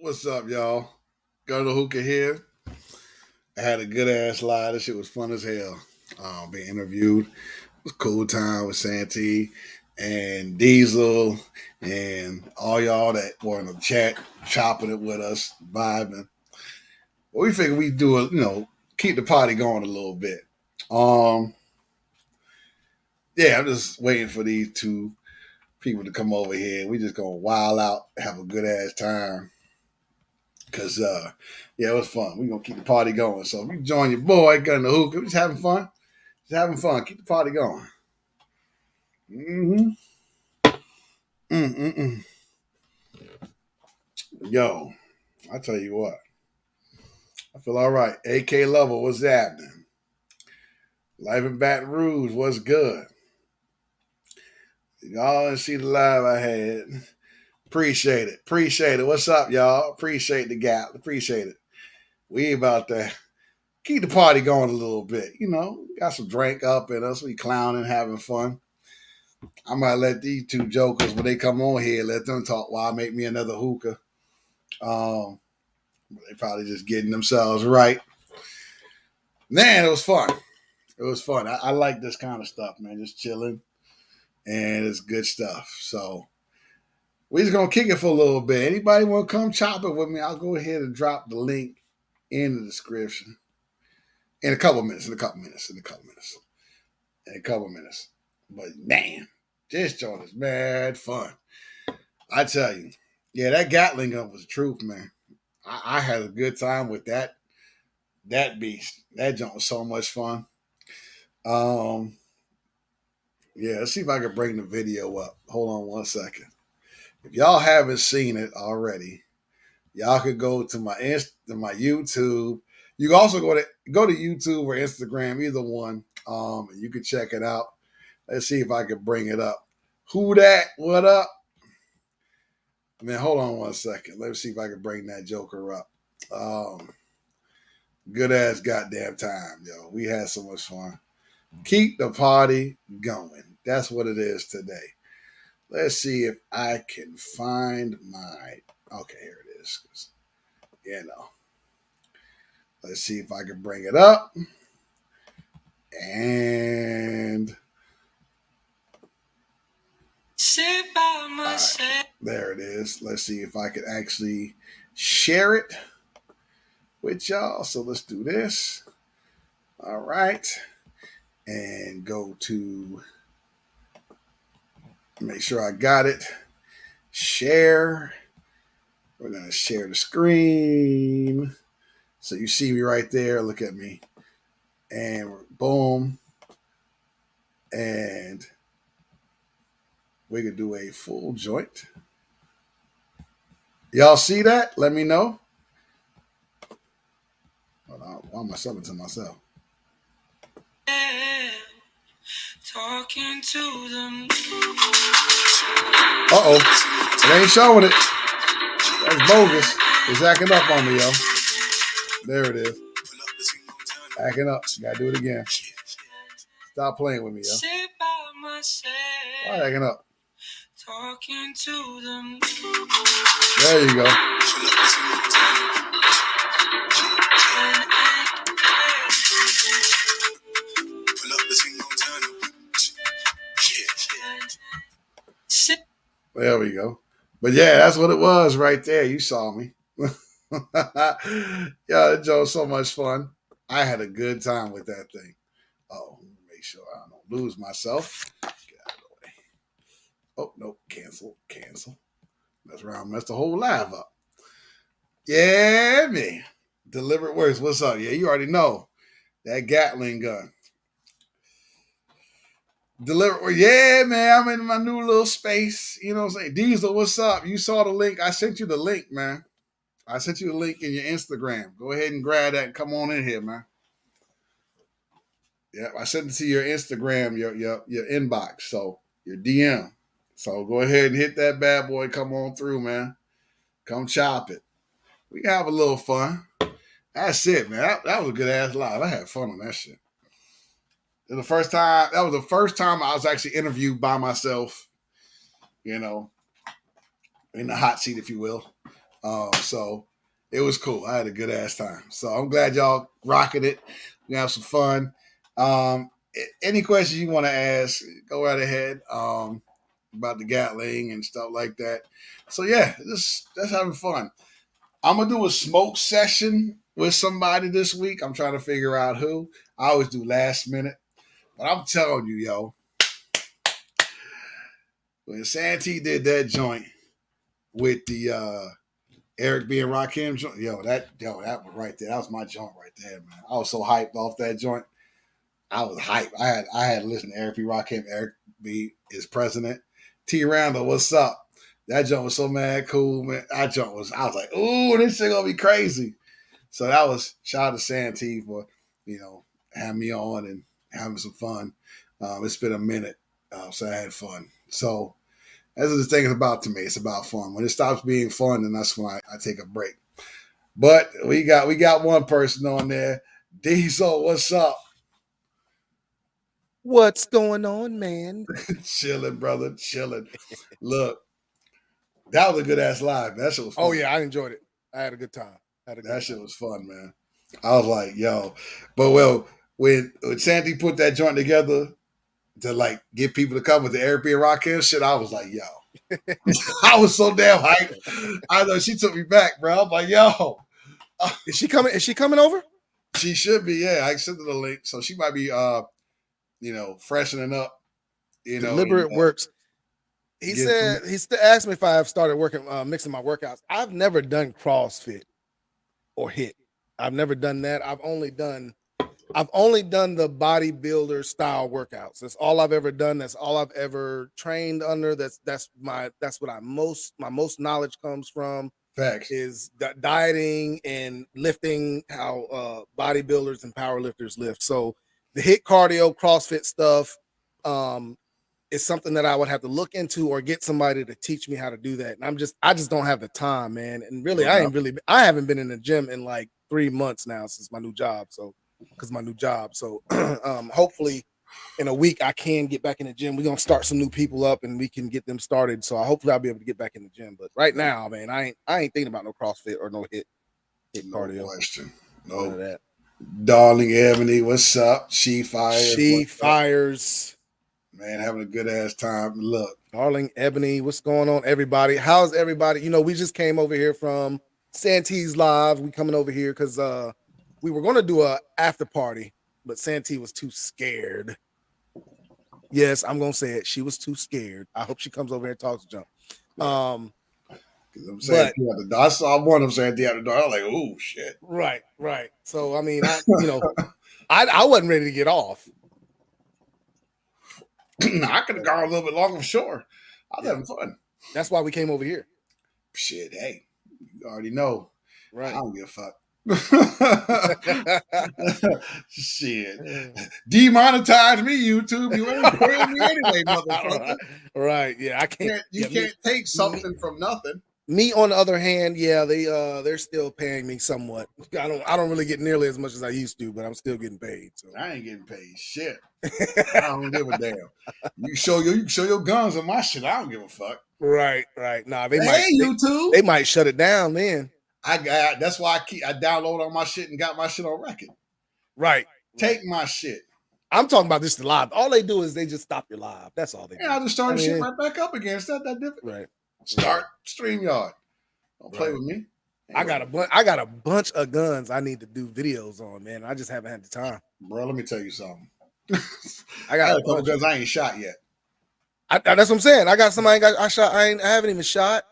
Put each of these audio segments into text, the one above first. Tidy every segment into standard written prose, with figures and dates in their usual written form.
What's up, y'all? Go to Hookah here. I had a good ass live. This shit was fun as hell. Being interviewed. It was a cool time with Santee and Diesel and all y'all that were in the chat, chopping it with us, vibing. Well, we figured we'd do keep the party going a little bit. Um, yeah, I'm just waiting for these two people to come over here. We just gonna wild out, have a good ass time. Cause yeah, it was fun. We're gonna keep the party going. So if you join your boy, Gun the Hookah, we're just having fun. Just having fun. Keep the party going. Mm-hmm. Mm-mm-mm. Yo, I tell you what, I feel all right. AK Lover, what's happening? Life in Baton Rouge, what's good? Y'all didn't see the live I had. Appreciate it. Appreciate it. What's up, y'all? Appreciate the gap. Appreciate it. We about to keep the party going a little bit. Got some drink up in us. We clowning, having fun. I might let these two jokers, when they come on here, let them talk while I make me another hookah. Um, they probably just getting themselves right. Man, it was fun. It was fun. I like this kind of stuff, man. Just chilling, and it's good stuff. So we just gonna kick it for a little bit. Anybody want to come chop it with me? I'll go ahead and drop the link in the description in a couple minutes. In a couple minutes. In a couple minutes. In a couple minutes. But man, this joint is mad fun. I tell you. Yeah, that Gatling gun was the truth, man. I had a good time with that beast. That junk was so much fun. Um, yeah, let's see if I can bring the video up. Hold on one second. If y'all haven't seen it already, y'all could go to my YouTube. You can also go to YouTube or Instagram, either one. You can check it out. Let's see if I can bring it up. Who that? What up? Man, hold on one second. Let's see if I can bring that Joker up. Good ass goddamn time, yo. We had so much fun. Keep the party going. That's what it is today. Let's see if I can find my. Okay, here it is. You know. Let's see if I can bring it up. And. Right, there it is. Let's see if I could actually share it with y'all. So let's do this. All right. And go to. Make sure I got it. Share. We're going to share the screen. So you see me right there. Look at me. And boom. And we could do a full joint. Y'all see that? Let me know. Hold on. Why am I selling to myself? Talking to them. Uh-oh. It ain't showing it. That's bogus. It's acting up on me, yo. There it is. Acting up. Gotta do it again. Stop playing with me, yo. Why acting up? Talking to them. There you go. There we go. But yeah, that's what it was right there. You saw me. Yeah, that joke was so much fun. I had a good time with that thing. Oh, make sure I don't lose myself. Get out of the way. Oh, nope. Cancel. Mess around, mess the whole live up. Yeah, man. Deliberate words. What's up? Yeah, you already know. That Gatling gun. Deliberate. Yeah, man. I'm in my new little space. You know what I'm saying? Diesel, what's up? You saw the link. I sent you the link, man. I sent you a link in your Instagram. Go ahead and grab that and come on in here, man. Yeah, I sent it to your Instagram, your inbox, so your DM. So go ahead and hit that bad boy. Come on through, man. Come chop it. We can have a little fun. That's it, man. That was a good ass live. I had fun on that shit. It was the first time. That was the first time I was actually interviewed by myself. You know, in the hot seat, if you will. So it was cool. I had a good ass time. So I'm glad y'all rocking it. We have some fun. Any questions you want to ask, go right ahead. About the Gatling and stuff like that. So yeah, that's having fun. I'm gonna do a smoke session with somebody this week. I'm trying to figure out who. I always do last minute, but I'm telling you, yo, when Santee did that joint with the Eric B and Rakim joint, that was right there. That was my joint right there, man. I was so hyped off that joint. I was hyped. I had listened to Eric B Rakim. Eric B is president. T Randall, what's up? That joint was so mad cool, man. I was like, ooh, this shit gonna be crazy. So that was shout out to Santee for, having me on and having some fun. It's been a minute, so I had fun. So that's what the thing is about to me. It's about fun. When it stops being fun, then that's when I take a break. But we got one person on there. Diesel, what's up? What's going on, man? Chilling, brother, chilling. Look, that was a good ass live. That shit was fun. Oh yeah, I enjoyed it. I had a good time. That shit was fun, man. I was like, yo, but well, when Santee put that joint together to like get people to come with the Eric B and Rakim shit, I was like, yo, I was so damn hyped. I know she took me back, bro. I'm like, yo, Is she coming? Is she coming over? she should be. Yeah, I sent her the link, so she might be, freshening up. Deliberate works. He said he asked me if I have started working mixing my workouts. I've never done CrossFit or HIIT. I've never done that. I've only done the bodybuilder style workouts. That's all I've ever done. That's all I've ever trained under. That's what my most knowledge comes from. Facts. Is dieting and lifting, how bodybuilders and powerlifters lift. So the HIIT cardio, CrossFit stuff, is something that I would have to look into or get somebody to teach me how to do that. And I just don't have the time, man. And really, I haven't been in the gym in like 3 months now since my new job. So hopefully in a week I can get back in the gym. We're gonna start some new people up and we can get them started. So hopefully I'll be able to get back in the gym. But right now, man, I ain't thinking about no CrossFit or no HIIT cardio. Question. No. That. Darling Ebony, what's up? She fires. Man, having a good ass time. Look. Darling Ebony, what's going on, everybody? How's everybody? We just came over here from Santee's live. We coming over here because we were gonna do a after party, but Santee was too scared. Yes, I'm gonna say it. She was too scared. I hope she comes over here and talks to Jump. I'm saying I saw one of them saying at the door. I was like, "Oh shit!" Right. So I mean, I wasn't ready to get off. I could have gone a little bit longer for sure. I was having fun. That's why we came over here. Shit, hey, you already know. Right. I don't give a fuck. Shit. Demonetize me, YouTube. You ain't paying me anyway, motherfucker. Right. Yeah, I can't. You can't take something from nothing. Me, on the other hand, yeah, they're still paying me somewhat. I don't really get nearly as much as I used to, but I'm still getting paid. So I ain't getting paid shit. I don't give a damn. You show your guns on my shit. I don't give a fuck. Right. Nah, YouTube. They might shut it down then. That's why I download all my shit and got my shit on record. Right. Take my shit. I'm talking about this live. All they do is they just stop your live. That's all they do. Yeah, I just started shit right back up again. It's not that different. Right. Start StreamYard. Don't play with me. Anyway. I got a bunch of guns I need to do videos on, man. I just haven't had the time. Bro, let me tell you something. I got a couple guns I ain't shot yet. That's what I'm saying. I got some I haven't even shot.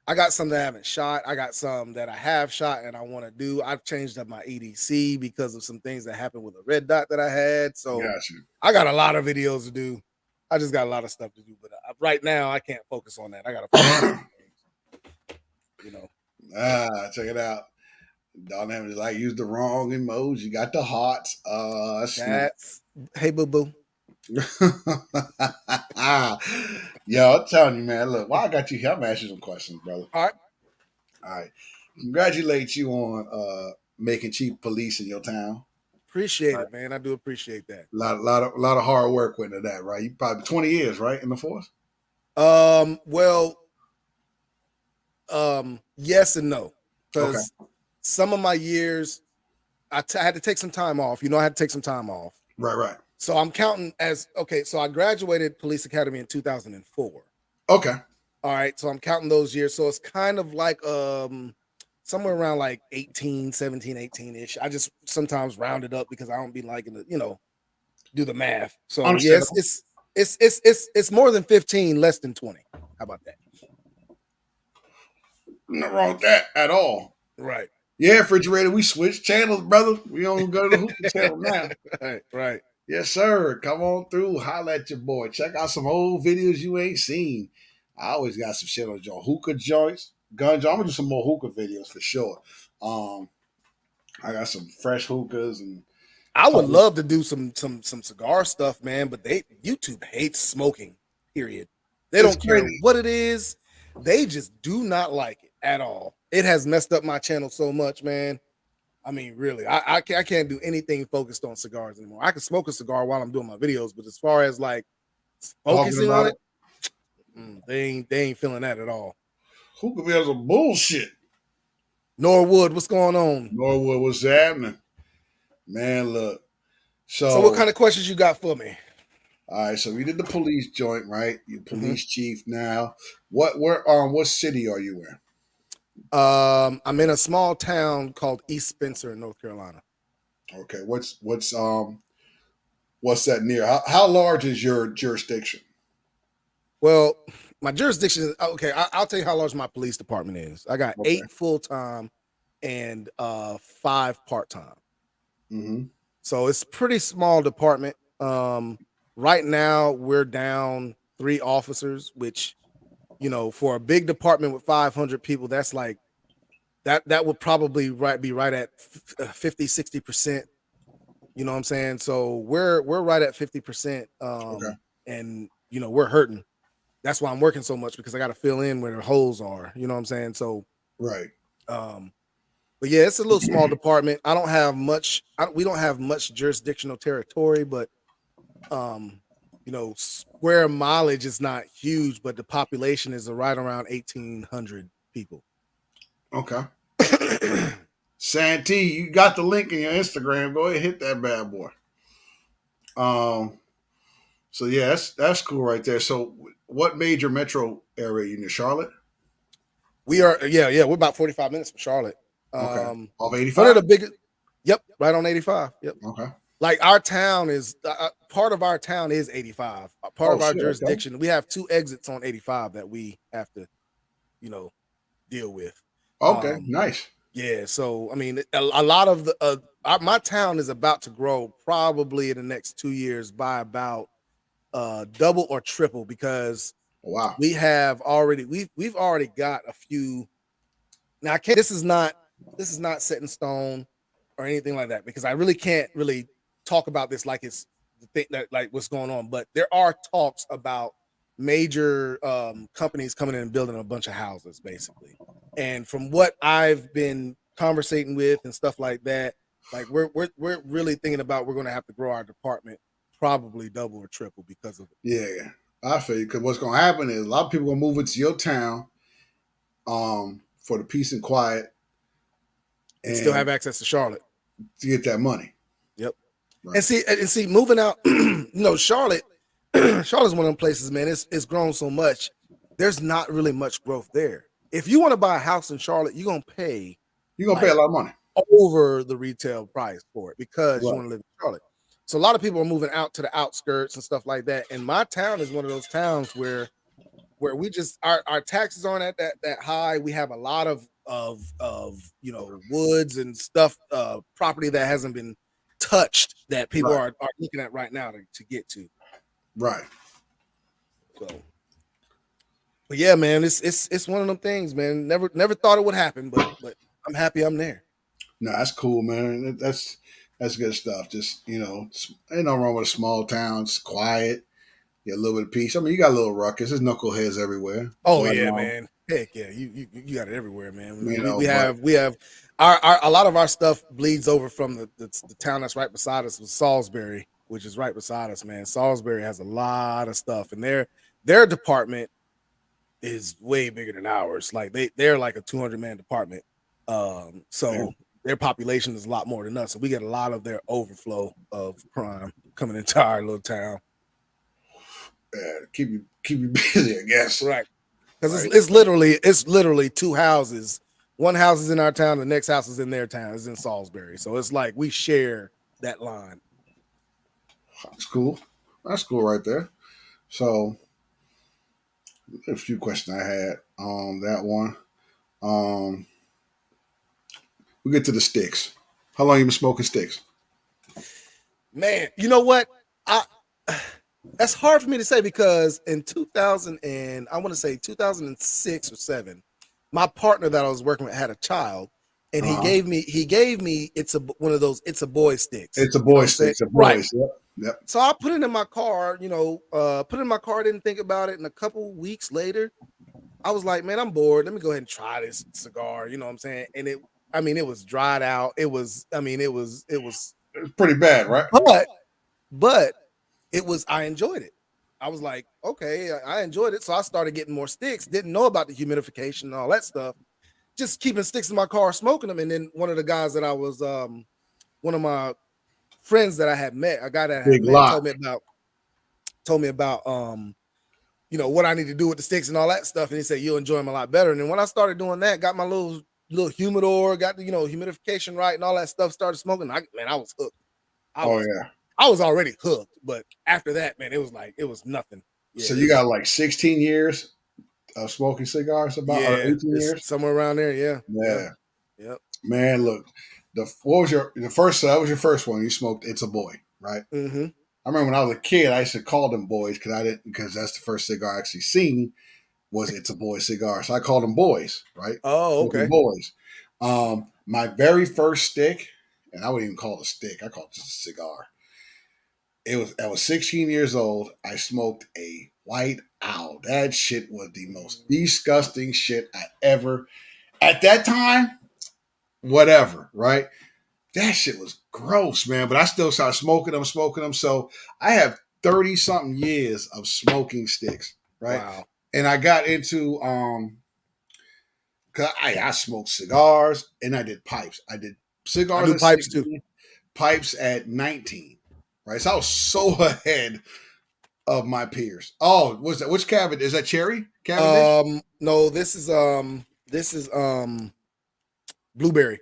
I got some that I haven't shot. I got some that I have shot and I want to do. I've changed up my EDC because of some things that happened with a red dot that I had. So I got a lot of videos to do. I just got a lot of stuff to do. But right now, I can't focus on that. I got to focus on things. Check it out. Dynamic is like, use the wrong emoji. Got the hearts. Hey, boo-boo. Yo, I'm telling you, man. Look, why I got you here, I'm gonna ask you some questions, brother. All right. Congratulate you on making chief police in your town. Appreciate it, man. I do appreciate that. A lot of hard work went into that, right? You probably 20 years, right, in the force. Well, Yes and no, Okay. because some of my years I had to take some time off. I had to take some time off. Right. So I'm counting as okay. So I graduated police academy in 2004. Okay. All right. So I'm counting those years. So it's kind of like somewhere around like 18, 17, 18-ish. I just sometimes round it up because I don't be liking to, do the math. So yes, Understandable. it's more than 15, less than 20. How about that? Nothing wrong with that at all. Right. Yeah, refrigerator, we switched channels, brother. We don't go to the Hookah channel now. Right. Yes, sir. Come on through. Holla at your boy. Check out some old videos you ain't seen. I always got some shit on your hookah joints, gun joints. I'm gonna do some more hookah videos for sure. Um, I got some fresh hookahs and I would love to do some cigar stuff, man, but YouTube hates smoking. Period. They don't care what it is. They just do not like it at all. It has messed up my channel so much, man. I mean, really, I can't do anything focused on cigars anymore. I can smoke a cigar while I'm doing my videos, but as far as like focusing on it, they ain't feeling that at all. Hookah videos are bullshit. Norwood, what's going on? Norwood, what's happening? Man, look. So what kind of questions you got for me? All right, so we did the police joint, right? You police chief now. What city are you in? I'm in a small town called East Spencer in North Carolina. Okay, what's that near? How large is your jurisdiction? Well, my jurisdiction is okay. I'll tell you how large my police department is. I got 8 full-time and 5 part-time. Mm-hmm. So it's a pretty small department. Right now we're down 3 officers, which, for a big department with 500 people, that's like that would probably be right at 50, 60%. You know what I'm saying? So we're right at 50%. And we're hurting. That's why I'm working so much, because I got to fill in where the holes are. You know what I'm saying? So right. But yeah, it's a little small department. I don't have much. We don't have much jurisdictional territory, but square mileage is not huge, but the population is right around 1,800 people. Okay. Santee, you got the link in your Instagram. Go ahead, hit that bad boy. So yeah, that's cool right there. So, what major metro area you in? Charlotte? We are, yeah. We're about 45 minutes from Charlotte. Okay. Off 85. One of the biggest. Yep, right on 85. Yep. Okay. Like our town is part of our town is 85. Part of our jurisdiction. Okay. We have 2 exits on 85 that we have to, deal with. Okay, nice. Yeah, so I mean, a lot of the my town is about to grow probably in the next 2 years by about double or triple, because we have already we've already got a few. Now I can't. This is not set in stone or anything like that, because I really can't really talk about this like it's the thing that like what's going on. But there are talks about major companies coming in and building a bunch of houses, basically. And from what I've been conversating with and stuff like that, like we're really thinking about we're going to have to grow our department probably double or triple because of it. Yeah, I feel you, because what's going to happen is a lot of people going to move into your town for the peace and quiet, and still have access to Charlotte to get that money. Yep. Right. And see, moving out, Charlotte, Charlotte's one of them places, man. It's grown so much. There's not really much growth there. If you want to buy a house in Charlotte, you're gonna pay a lot of money over the retail price for it, because you want to live in Charlotte. So a lot of people are moving out to the outskirts and stuff like that. And my town is one of those towns where we just our taxes aren't at that high. We have a lot of woods and stuff, property that hasn't been touched, that people are looking at right now to get to. Right. So, but yeah, man, it's one of them things, man. Never thought it would happen, but I'm happy I'm there. No, that's cool, man. That's good stuff. Just ain't no wrong with a small town. It's quiet. You get a little bit of peace. I mean, you got a little ruckus. There's knuckleheads everywhere. Oh yeah, man. Heck yeah, you got it everywhere, man. We have our a lot of our stuff bleeds over from the town that's right beside us, was Salisbury, which is right beside us, man. Salisbury has a lot of stuff, and their department is way bigger than ours. Like they're like a 200-man department. So their population is a lot more than us. So we get a lot of their overflow of crime coming into our little town. Keep you busy, I guess. Right. Because it's literally two houses. One house is in our town, the next house is in their town. It's in Salisbury. So it's like we share that line. That's cool. That's cool right there. So a few questions I had on that one. We get to the sticks. How long you been smoking sticks? Man, you know what? That's hard for me to say because in 2000 and I want to say 2006 or 7, my partner that I was working with had a child, and he gave me one of those it's a boy sticks. It's a boy stick. It's a boy. Right. Yep. So I put it in my car. Didn't think about it, and a couple weeks later, I was like, man, I'm bored. Let me go ahead and try this cigar. You know what I'm saying? And it was dried out. It was pretty bad, right? But I enjoyed it. I was like, okay, I enjoyed it. So I started getting more sticks. Didn't know about the humidification and all that stuff. Just keeping sticks in my car, smoking them. And then one of the guys that I was, one of my friends that I had met, a guy that I had met, told me about, what I need to do with the sticks and all that stuff. And he said, you'll enjoy them a lot better. And then when I started doing that, got my little humidor, got the, humidification right and all that stuff, started smoking. I was hooked. I was already hooked, but after that, man, it was nothing. Yeah, so you got like 16 years of smoking cigars, or 18 years, somewhere around there. Yeah. Yep. Man, look, that was your first one. You smoked It's a Boy, right? Mm-hmm. I remember when I was a kid, I used to call them boys because that's the first cigar I actually seen was It's a Boy cigar. So I called them boys, right? Oh, okay. Boys. My very first stick, and I wouldn't even call it a stick. I call it just a cigar. I was 16 years old. I smoked a White Owl. That shit was the most disgusting shit I ever. At that time, whatever, right? That shit was gross, man. But I still started smoking them. So I have 30 something years of smoking sticks, right? Wow. And I got into cause I smoked cigars and I did pipes. I did cigars at pipes 16, too. Pipes at 19. Right. So I was so ahead of my peers. Oh, what's that? Which cabinet? Is that cherry cabinet? No, this is blueberry.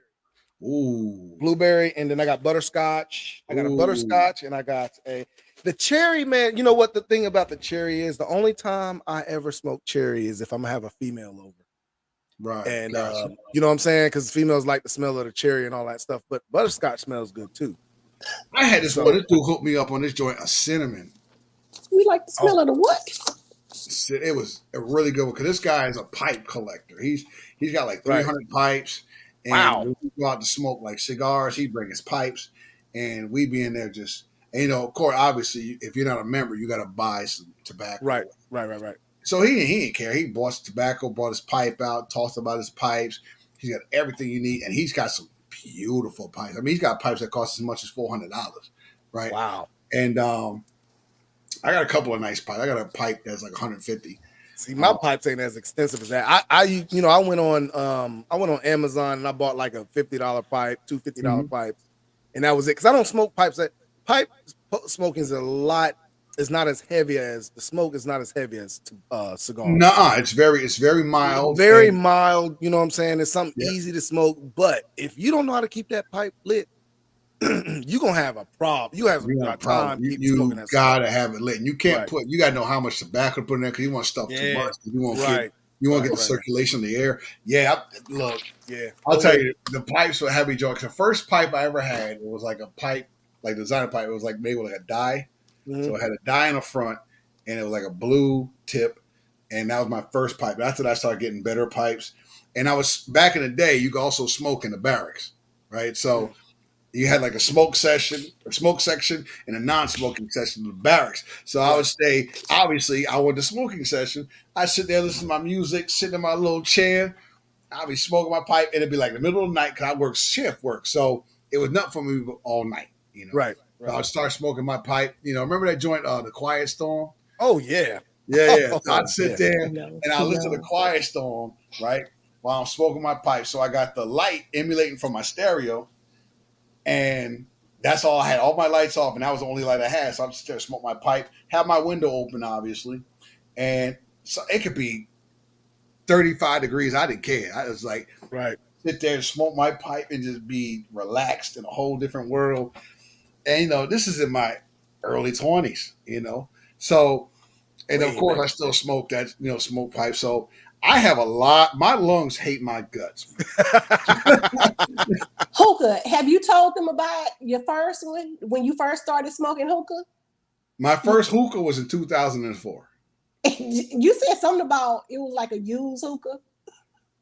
Ooh. Blueberry, and then I got butterscotch. I got a butterscotch, and I got the cherry, man. You know what the thing about the cherry is? The only time I ever smoke cherry is if I'm gonna have a female over. Right. And you know what I'm saying? Because females like the smell of the cherry and all that stuff. But butterscotch smells good too. I had this one. This dude hooked me up on this joint, a cinnamon. We like the smell of the what? It was a really good one because this guy is a pipe collector. He's got like 300 pipes. And when we go out to smoke like cigars, he'd bring his pipes, and we'd be in there just, and, of course, obviously, if you're not a member, you got to buy some tobacco. Right. So he didn't care. He bought some tobacco, brought his pipe out, talked about his pipes. He's got everything you need, and he's got some beautiful pipes. I mean, he's got pipes that cost as much as $400, right? Wow. And I got a couple of nice pipes. I got a pipe that's like 150. See, my pipes ain't as expensive as that. I went on Amazon and I bought like a $50 pipe, two $50 pipes, and that was it. Because I don't smoke pipes. Pipe smoking is not as heavy as the smoke is not as heavy as cigars. Nuh-uh. It's very mild. Very mild. You know what I'm saying? It's something easy to smoke. But if you don't know how to keep that pipe lit, you're gonna have a problem. You have a time. You gotta have it lit. And you can't you gotta know how much tobacco to put in there because you want stuff too much. You want to get the circulation of the air. I'll tell you, the pipes were heavy jokes. The first pipe I ever had was like a pipe, like designer pipe. It was like made with like a die. So it had a die in the front and it was like a blue tip. And that was my first pipe. After that, I started getting better pipes. And I was back in the day, you could also smoke in the barracks, right? So you had like a smoke section, and a non-smoking section in the barracks. So I would stay, obviously, I went to smoking session. I sit there, listen to my music, sitting in my little chair. I'll be smoking my pipe, and it'd be like the middle of the night because I work shift work. So it was nothing for me all night, Right. So I'd start smoking my pipe. Remember that joint, The Quiet Storm? Oh, yeah. Yeah. So I'd sit there No, and I listen to no. Quiet Storm, right, while I'm smoking my pipe. So I got the light emulating from my stereo, and that's all I had. All my lights off, and that was the only light I had. So I'm just there, smoke my pipe, have my window open, obviously, and so it could be 35 degrees. I didn't care. I was like, Right. sit there and smoke my pipe and just be relaxed in a whole different world. And this is in my early 20s. So. And of Way course, back I still smoke that, smoke pipe. So I have a lot. My lungs hate my guts. Hookah. Have you told them about your first one when you first started smoking hookah? My first hookah was in 2004. You said something about it was like a used hookah.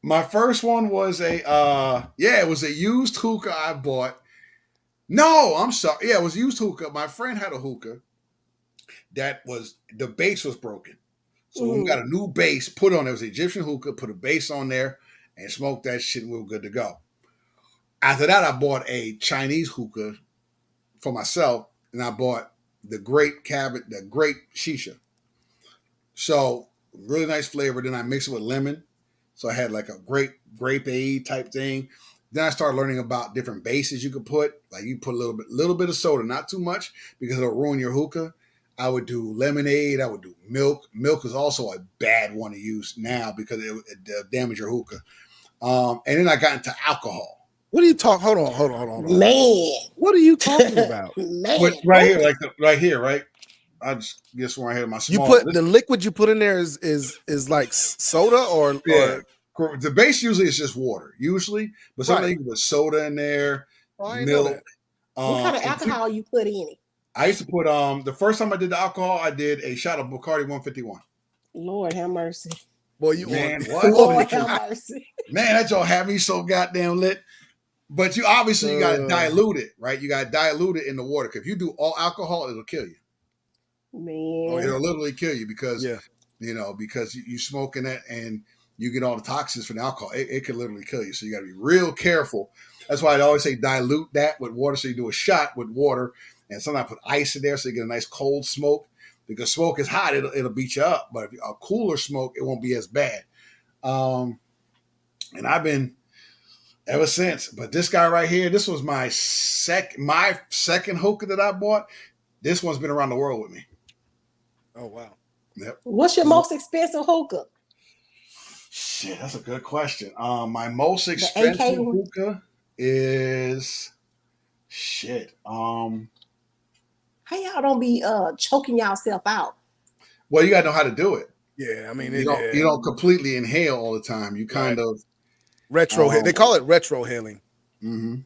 My first one was it was a used hookah I bought. No, I'm sorry. Yeah, it was used hookah. My friend had a hookah the base was broken. So when we got a new base put on, it was Egyptian hookah, put a base on there and smoked that shit, and we were good to go. After that, I bought a Chinese hookah for myself, and I bought the grape shisha. So really nice flavor. Then I mixed it with lemon. So I had like a grape aid type thing. Then I started learning about different bases you could put. Like you put a little bit of soda, not too much because it'll ruin your hookah. I would do lemonade. I would do milk. Milk is also a bad one to use now because it damage your hookah. And then I got into alcohol. What are you talking? Hold on. Man. What are you talking about? Man. Right here, right here, right? I just guess where I had my small. You put the liquid you put in there is like soda or the base usually is just water, but sometimes you can put soda in there, milk. What kind of alcohol you put in it? I used to put the first time I did the alcohol, I did a shot of Bacardi 151. Lord have mercy. Boy, you man, what? Lord have mercy. Man, that y'all had me so goddamn lit. But you obviously gotta dilute it, right? You gotta dilute it in the water. Because if you do all alcohol, it'll kill you. Man. It'll literally kill you because because you smoking it and you get all the toxins from the alcohol. It can literally kill you. So you got to be real careful. That's why I always say dilute that with water. So you do a shot with water and sometimes put ice in there so you get a nice cold smoke. Because smoke is hot, it'll beat you up. But if a cooler smoke, it won't be as bad. And I've been ever since. But this guy right here, this was my second hookah that I bought. This one's been around the world with me. Oh wow. Yep. What's your most expensive hookah? Shit, that's a good question. My most expensive hookah is shit. How y'all don't be choking yourself out? Well, you gotta know how to do it. Yeah, I mean you don't completely inhale all the time. You kind of retro. They call it retrohaling. Mm-hmm.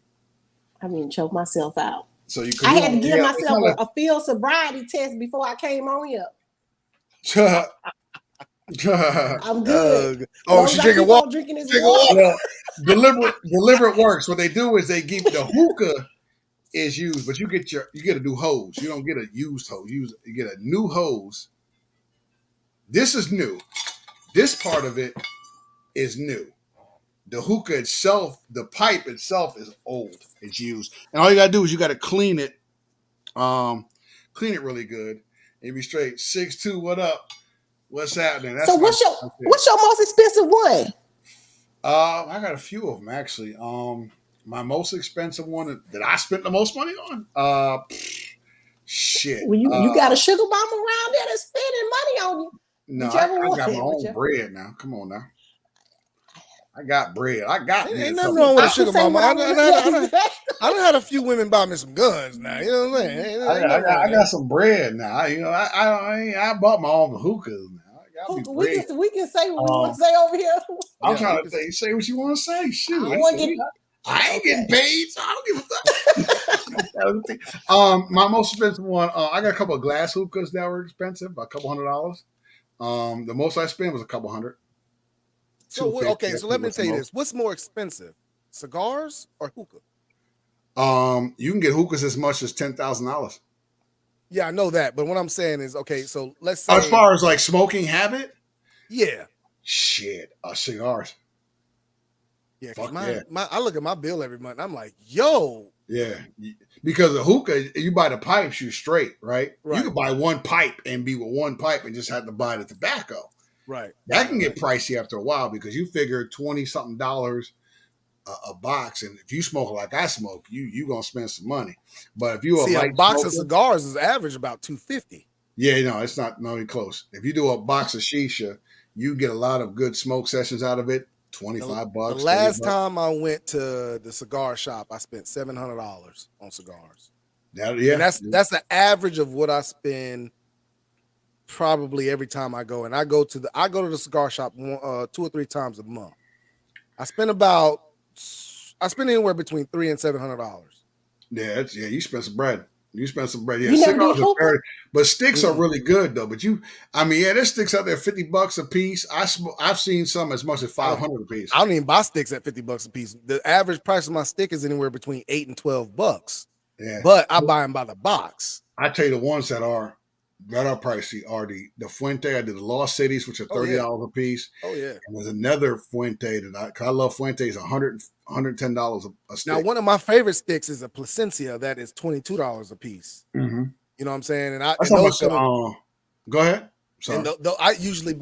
I mean, choke myself out. So I had to give myself a field sobriety test before I came on here. I'm good. She's drinking water. Drinking this water. Well, deliberate works. What they do is they give the hookah is used, but you get a new hose. You don't get a used hose. You get a new hose. This is new. This part of it is new. The hookah itself, the pipe itself is old. It's used. And all you gotta do is you gotta clean it. Clean it really good. And be straight. 6'2", what up? What's happening? That's so what's your most expensive one? I got a few of them actually. My most expensive one that I spent the most money on. Shit. Well, you got a sugar bomb around there that's spending money on you. No, I got my own bread now. Come on now. I got bread. Ain't nothing wrong with a sugar mama. I done had a few women buy me some guns now. You know what I'm saying? I got some bread now. I bought my own hookahs now. We can say what we want to say over here. I'm trying to say what you want to say. Shoot. I ain't getting paid, so I don't give a fuck. My most expensive one, I got a couple of glass hookahs that were expensive, about $200. The most I spent was a couple hundred. So let me tell you this: what's more expensive, cigars or hookah? You can get hookahs as much as $10,000. Yeah, I know that, but what I'm saying is, so let's say as far as like smoking habit, shit, cigars. Yeah, I look at my bill every month. And I'm like, yo, yeah. Because a hookah, you buy the pipes, you straight, right? Right. You could buy one pipe and be with one pipe and just have to buy the tobacco. Right. That can get pricey after a while because you figure $20-something a box, and if you smoke like I smoke, you gonna spend some money. But if you a box of cigars is average about $250. Yeah, no, it's not even close. If you do a box of shisha, you get a lot of good smoke sessions out of it. $25. The last time I went to the cigar shop, I spent $700 on cigars. And that's the average of what I spend probably every time I go. And I go to the cigar shop 2 or 3 times a month. I spend anywhere between $300 and $700. Yeah, you spend some bread. You spend some bread. Yeah, You cigars are very, but sticks are really good though. But there's sticks out there $50 a piece. I've seen some as much as $500 a piece. I don't even buy sticks at $50 a piece. The average price of my stick is anywhere between $8 and $12. Yeah, but I buy them by the box. I tell you, the ones that are pricey are the Fuente. I did the Lost Cities, which are $30 a piece. Oh yeah. And there's another Fuente that I love. Fuente is $110 a stick. Now, one of my favorite sticks is a Placencia that is $22 a piece. Mm-hmm. You know what I'm saying? Go ahead. Sorry. And I usually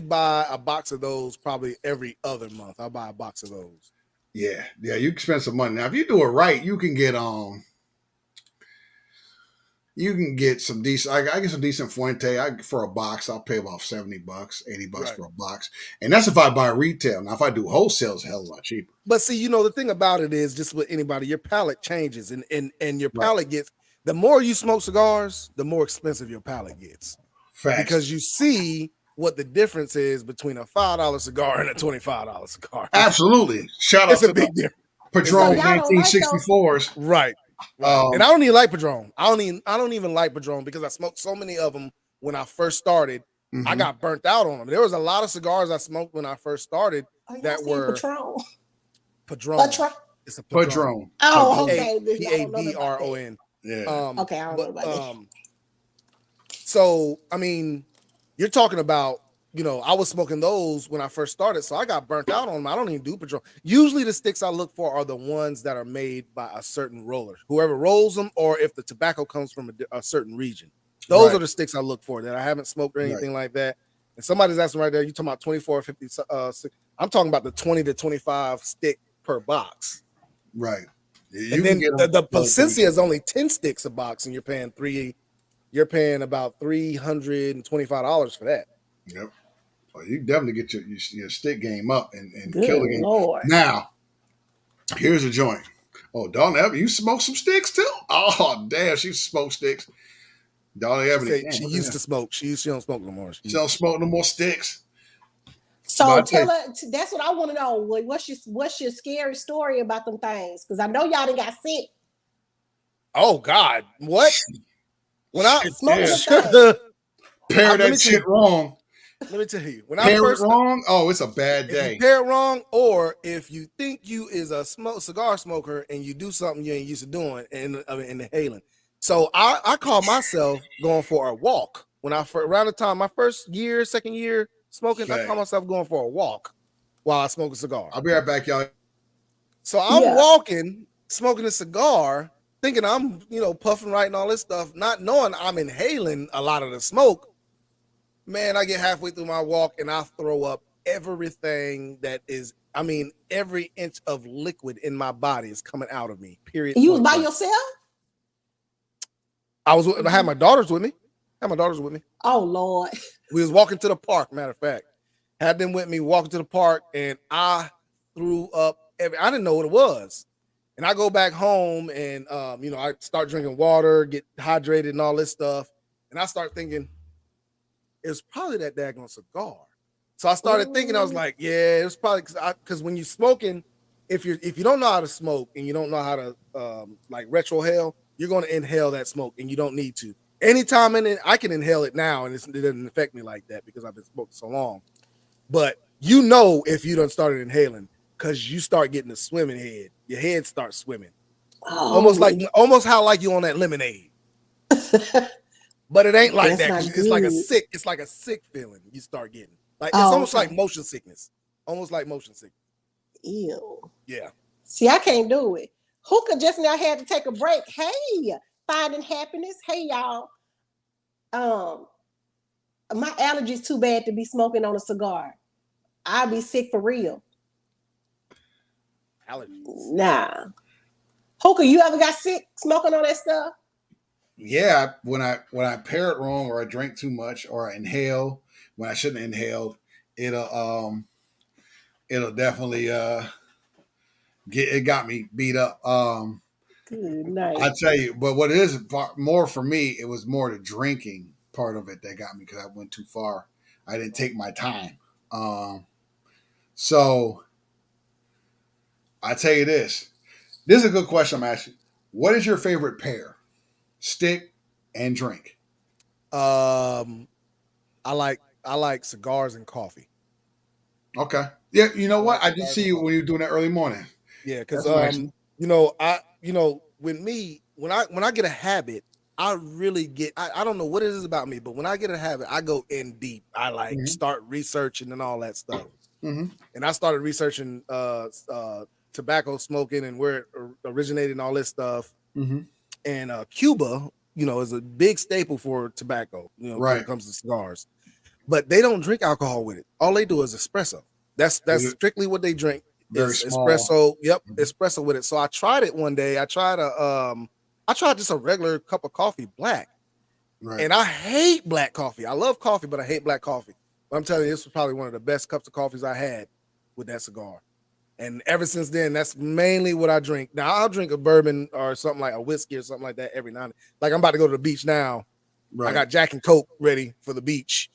buy a box of those probably every other month. I buy a box of those. Yeah, you can spend some money. Now, if you do it right, you can get some decent. I get some decent Fuente. For a box, I'll pay about $70, $80 for a box, and that's if I buy retail. Now, if I do wholesale, it's a hell of a lot cheaper. But see, the thing about it is, just with anybody, your palate changes, and your palate gets. The more you smoke cigars, the more expensive your palate gets. Facts. Because you see what the difference is between a $5 cigar and a $25 cigar. Absolutely. Shout out to big difference. Padron 1964s. Right. And I don't even like Padron. I don't even like Padron because I smoked so many of them when I first started. Mm-hmm. I got burnt out on them. There was a lot of cigars I smoked when I first started that were Padron. It's a Padron. Oh, okay. Padron. Yeah. Okay, I don't know about that. So, I mean, you're talking about, I was smoking those when I first started, so I got burnt out on them. I don't even do Padron. Usually the sticks I look for are the ones that are made by a certain roller, whoever rolls them, or if the tobacco comes from a certain region. Those are the sticks I look for that I haven't smoked or anything like that. And somebody's asking right there, you talking about 24 or 50? I'm talking about the 20 to 25 stick per box. Right. And then the Placencia is only 10 sticks a box, and you're paying about $325 for that. Yep. Well, you definitely get your stick game up and kill the game. Lord. Now, here's a joint. Oh, Dawn Ebony, you smoke some sticks too? Oh, damn, she smoked sticks. Dawn Ebony. She used to smoke. She don't smoke no more. She don't smoke no more sticks. So tell her. That's what I want to know. What's your scary story about them things? Because I know y'all done got sick. Oh God, what? When I pair that shit wrong. Let me tell you, when I first wrong, it's a bad day. If you pair it wrong, or if you think you is a cigar smoker and you do something you ain't used to doing and inhaling. So I call myself going for a walk around the time my second year smoking. I call myself going for a walk while I smoke a cigar. I'll be right back, y'all. So I'm walking, smoking a cigar, thinking I'm puffing right and all this stuff, not knowing I'm inhaling a lot of the smoke. Man, I get halfway through my walk and I throw up everything that is, every inch of liquid in my body is coming out of me, period. You was by yourself? I had my daughters with me. Oh, Lord. We was walking to the park, matter of fact. Had them with me walking to the park, and I threw up I didn't know what it was. And I go back home and, I start drinking water, get hydrated and all this stuff. And I start thinking, it was probably that daggone cigar. So I started thinking, I was like, yeah, it was probably because when you're smoking, if you don't know how to smoke and you don't know how to retrohale, you're going to inhale that smoke and you don't need to. Anytime I can inhale it now and it doesn't affect me like that because I've been smoking so long. But if you done started inhaling because you start getting a swimming head, your head starts swimming. Oh. Almost how like you on that lemonade. But it ain't like that. It's like a sick feeling you start getting. It's almost like motion sickness. Ew. Yeah. See, I can't do it. Hookah just now had to take a break. Hey, finding happiness. Hey, y'all. My allergies too bad to be smoking on a cigar. I'll be sick for real. Allergies. Nah. Hookah, you ever got sick smoking on that stuff? Yeah, when I pair it wrong, or I drink too much, or I inhale when I shouldn't have inhaled, it'll definitely it got me beat up. Good night. I tell you, but what it is more for me, it was more the drinking part of it that got me, because I went too far. I didn't take my time. So I tell you this. This is a good question I'm asking. What is your favorite pair? Stick and drink. I like cigars and coffee. Okay. Yeah, you know what? I did see you when you were doing that early morning. Yeah, because nice. when I get a habit, I really get I don't know what it is about me, but when I get a habit, I go in deep. I like start researching and all that stuff. Mm-hmm. And I started researching tobacco smoking and where it originated and all this stuff. Mm-hmm. And Cuba, is a big staple for tobacco, when it comes to cigars. But they don't drink alcohol with it. All they do is espresso. That's strictly what they drink. Very is small. Espresso. Yep, espresso with it. So I tried it one day. I tried just a regular cup of coffee, black. Right. And I hate black coffee. I love coffee, but I hate black coffee. But I'm telling you, this was probably one of the best cups of coffees I had with that cigar. And ever since then, that's mainly what I drink. Now I'll drink a bourbon or something like a whiskey or something like that every now and then. Like I'm about to go to the beach now. Right. I got Jack and Coke ready for the beach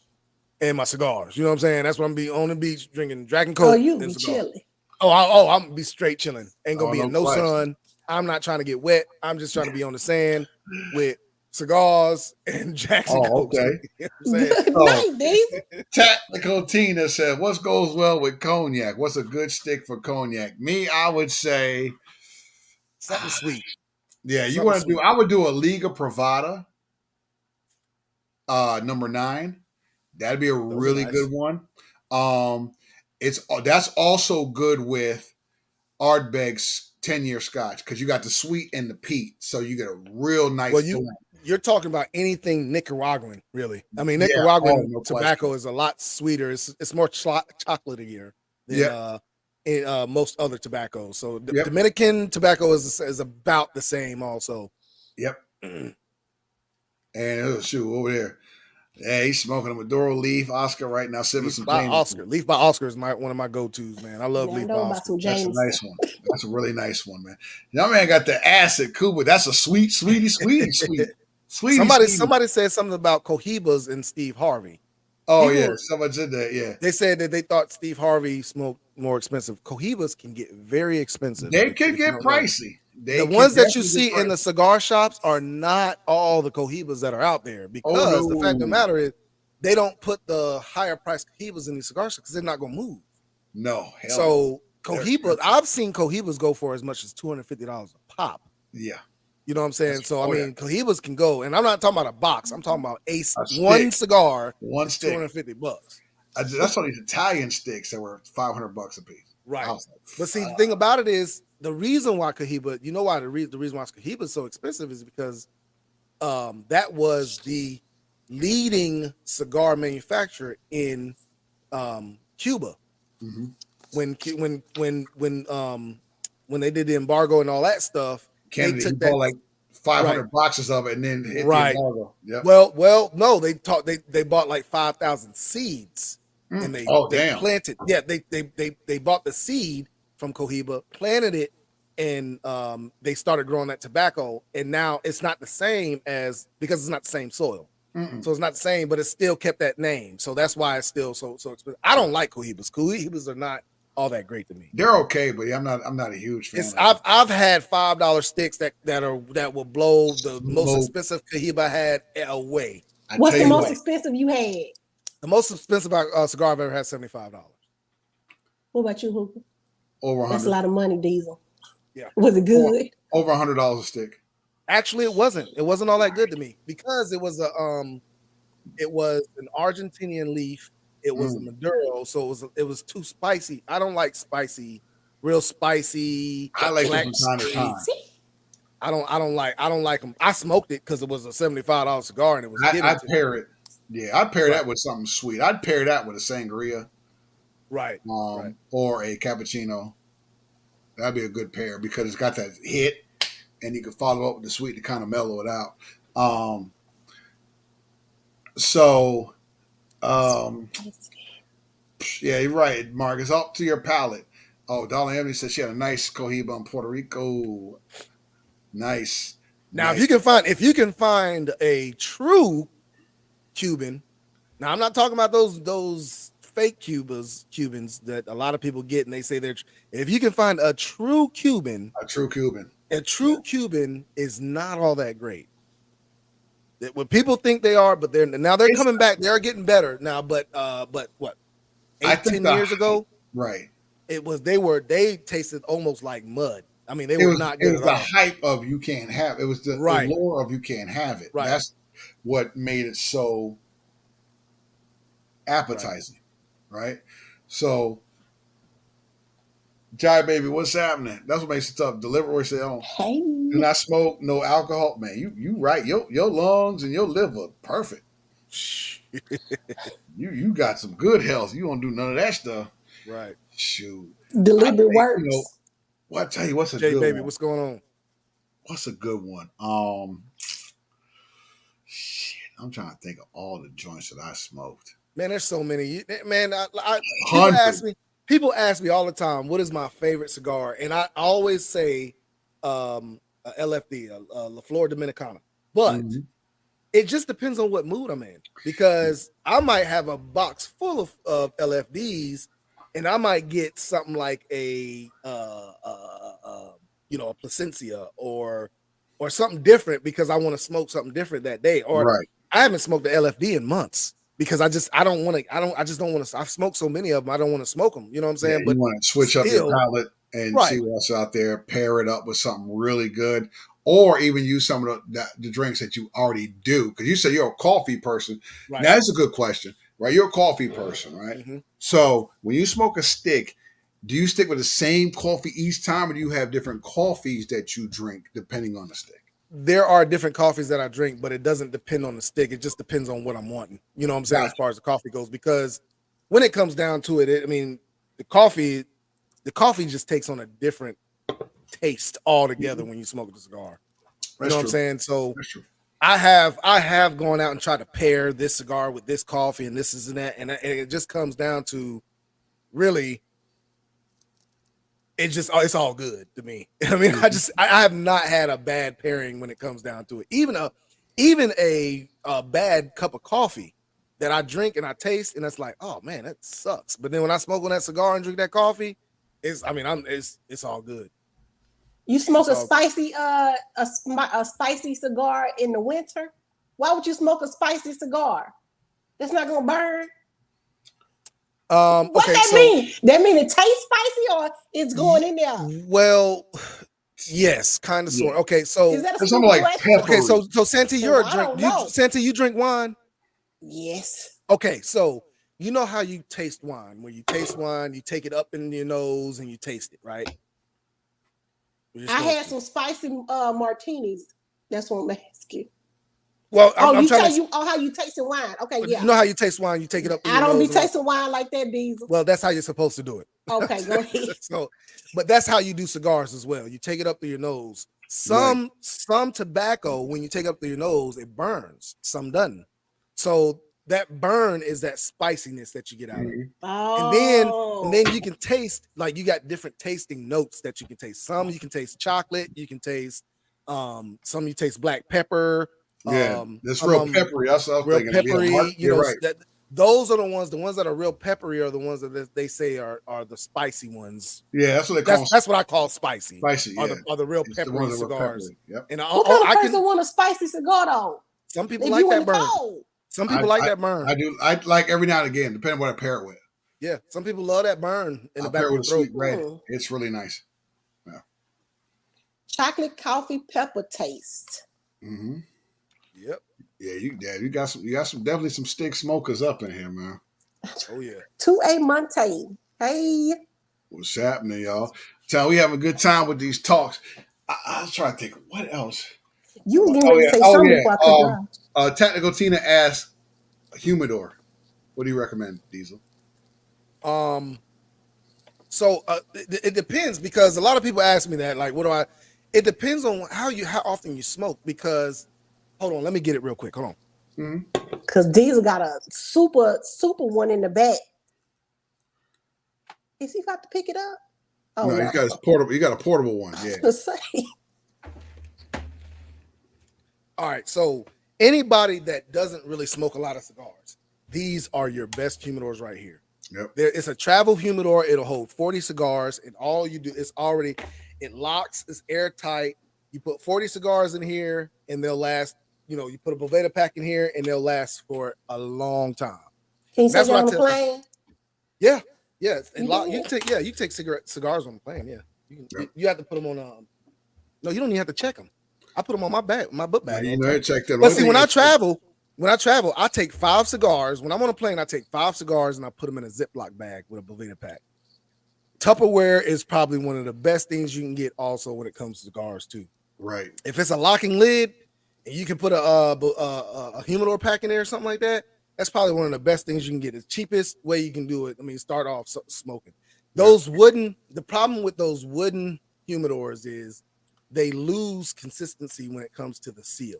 and my cigars. You know what I'm saying? That's what I'm be on the beach drinking Jack and Coke. Oh, you be chilling. I'm gonna be straight chilling. Ain't gonna be in no question. sun. I'm not trying to get wet. I'm just trying to be on the sand with cigars and Jack and Coke. Okay. You know what I'm saying? Tactical Tina said, "What goes well with cognac? What's a good stick for cognac?" Me, I would say something sweet. Yeah, you want to do? I would do a Liga Privada, number 9. That'd be a really good one. That's also good with Ardbeg's 10-year Scotch, because you got the sweet and the peat, so you get a real nice. Well, you're talking about anything Nicaraguan, really. I mean, Nicaraguan tobacco is a lot sweeter. It's more chocolatier than in most other tobaccos. So Dominican tobacco is about the same also. Yep. And over there. Yeah, he's smoking a Maduro Leaf Oscar right now. Leaf by Oscar is one of my go-tos, man. I love Leaf by Oscar. That's a nice one. That's a really nice one, man. That man got the acid Cuba. That's a sweet. Somebody said something about Cohibas and Steve Harvey. Oh, yeah. Someone said that, yeah. They said that they thought Steve Harvey smoked more expensive. Cohibas can get very expensive. They can get pricey. The ones that you see in the cigar shops are not all the Cohibas that are out there, because the fact of the matter is they don't put the higher price Cohibas in these cigar shops because they're not going to move. No. So Cohibas, I've seen Cohibas go for as much as $250 a pop. Yeah. You know what I'm saying? Cohibas can go, and I'm not talking about a box. I'm talking about one cigar, one stick, $250. That's all these Italian sticks that were $500 a piece. Right. But see, the thing about it is, the reason why Cohiba, the reason why Cohiba is so expensive is because that was the leading cigar manufacturer in Cuba. Mm-hmm. When they did the embargo and all that stuff, Kennedy bought like 500 boxes of it and then hit the embargo. Yep. Well, no, they bought like 5,000 seeds and they planted. Yeah, they bought the seed from Cohiba, planted it, and they started growing that tobacco. And now it's not the same because it's not the same soil. Mm-mm. So it's not the same, but it still kept that name. So that's why it's still so expensive. I don't like Cohibas. Cohibas are not all that great to me. They're okay, but I'm not a huge fan. I've had $5 sticks that will blow the most expensive Cohiba I had away. What's the most expensive you had? The most expensive cigar I've ever had, $75. What about you, Hookah? Over 100. That's a lot of money, Diesel. Yeah. Was it good? Over $100 a stick. Actually, it wasn't. It wasn't all that good to me because it was an Argentinian leaf. It was a Maduro, so it was too spicy. I don't like spicy, real spicy. I like it from time to time. See, I don't like them. I smoked it because it was a $75 cigar and it was given I'd to pair me. it. Yeah, I'd pair Right. that with something sweet. I'd pair that with a sangria, Right. or a cappuccino. That'd be a good pair because it's got that hit, and you can follow up with the sweet to kind of mellow it out. So, yeah, you're right, Mark. It's up to your palate. Oh, Darla Emily said she had a nice Cohiba in Puerto Rico. Nice. Now, nice. if you can find a true Cuban, now I'm not talking about those fake Cubans that a lot of people get and they say they're. If you can find a true Cuban, Cuban is not all that great. What people think they are, but they're coming back. They are getting better now. But what? 10 years ago, right? They tasted almost like mud. I mean, they were not good. It was the hype of you can't have. It was the allure of you can't have it. Right. That's what made it so appetizing, right? So, Jai baby, what's happening? That's what makes it tough. Deliver or sell. Hey. Do not smoke, no alcohol. Man, you right. Your lungs and your liver perfect. you got some good health. You don't do none of that stuff. Right. Shoot. Delivery works. I tell you what's a Jay, good baby, one. what's going on? What's a good one? Shit. I'm trying to think of all the joints that I smoked. Man, there's so many. Man, people ask me all the time, what is my favorite cigar? And I always say a LFD, La Flor Dominicana. But it just depends on what mood I'm in. Because I might have a box full of LFDs and I might get something like a Plasencia or something different because I want to smoke something different that day. Or I haven't smoked the LFD in months because I just don't want to. I've smoked so many of them. I don't want to smoke them. You know what I'm saying? Yeah, but you want to switch up your palate and see what's out there. Pair it up with something really good, or even use some of the drinks that you already do. Because you say you're a coffee person. Right. Now, that's a good question, right? You're a coffee person, right? Mm-hmm. So when you smoke a stick, do you stick with the same coffee each time, or do you have different coffees that you drink depending on the stick? There are different coffees that I drink, but it doesn't depend on the stick. It just depends on what I'm wanting. You know what I'm saying? As far as the coffee goes, because when it comes down to it, the coffee just takes on a different taste altogether when you smoke the cigar. You know what I'm saying? So I have gone out and tried to pair this cigar with this coffee and this and that, and it just comes down to really. It's all good to me. I mean, I have not had a bad pairing when it comes down to it. Even a bad cup of coffee that I drink and I taste, and it's like, oh man, that sucks. But then when I smoke on that cigar and drink that coffee, it's all good. You smoke a spicy cigar in the winter? Why would you smoke a spicy cigar? That's not gonna burn. What that mean? That mean it tastes spicy or it's going in there? Well, yes, kind of sort. Okay, so is that something like pepper? Okay, so Santi, you're a drink. Santi, you drink wine? Yes. Okay, so you know how you taste wine. When you taste wine, you take it up in your nose and you taste it, right? I had some spicy martinis. That's what I'm asking. Well, how you tasting wine? Okay, yeah. You know how you taste wine? You take it up. I don't be tasting wine like that, Diesel. Well, that's how you're supposed to do it. Okay, go ahead. But that's how you do cigars as well. You take it up through your nose. Some tobacco, when you take it up through your nose, it burns. Some doesn't. So that burn is that spiciness that you get out of it. Oh. And then you can taste, like, you got different tasting notes that you can taste. Some you can taste chocolate. You can taste some you taste black pepper. Yeah, that's real peppery. That's what I was thinking. Peppery, you're right. Those are the ones that are real peppery are the ones that they say are the spicy ones. Yeah, that's what they call. That's what I call spicy. Spicy, are the real peppery cigars. Yep. And what kind of person want a spicy cigar though? Some people like that burn. Some people like that burn. I do. I like every now and again, depending on what I pair it with. Yeah, some people love that burn in the back of the throat. Sweet red. It's really nice. Yeah. Chocolate coffee pepper taste. Mm-hmm. Yep. Yeah, you got some definitely some stick smokers up in here, man. Oh yeah. 2A Monte. Hey. What's happening, y'all? We having a good time with these talks. I was trying to think, what else? You was getting ready to say something before I cut you off. Technical Tina asked Humidor. What do you recommend, Diesel? So it depends, because a lot of people ask me that, like, what do I? It depends on how often you smoke. Because hold on, let me get it real quick. Hold on. Because Diesel got a super one in the back. Is he got to pick it up? Oh, no, he's got his portable. He got a portable one. Yeah. All right. So anybody that doesn't really smoke a lot of cigars, these are your best humidors right here. Yep. It's a travel humidor. It'll hold 40 cigars, and all you do is it locks. It's airtight. You put 40 cigars in here, and they'll last. You know, you put a Boveda pack in here, and they'll last for a long time. Can you take it on the plane? Yeah. And you can take cigars on the plane. Yeah, you have to put them on. No, you don't even have to check them. I put them on my book bag. You know, check them. But see, when I travel, I take 5 cigars. When I'm on a plane, I take 5 cigars and I put them in a Ziploc bag with a Boveda pack. Tupperware is probably one of the best things you can get also when it comes to cigars too. Right. If it's a locking lid and you can put a humidor pack in there or something like that, that's probably one of the best things you can get. The cheapest way you can do it. I mean, start off smoking. The problem with those wooden humidors is they lose consistency when it comes to the seal.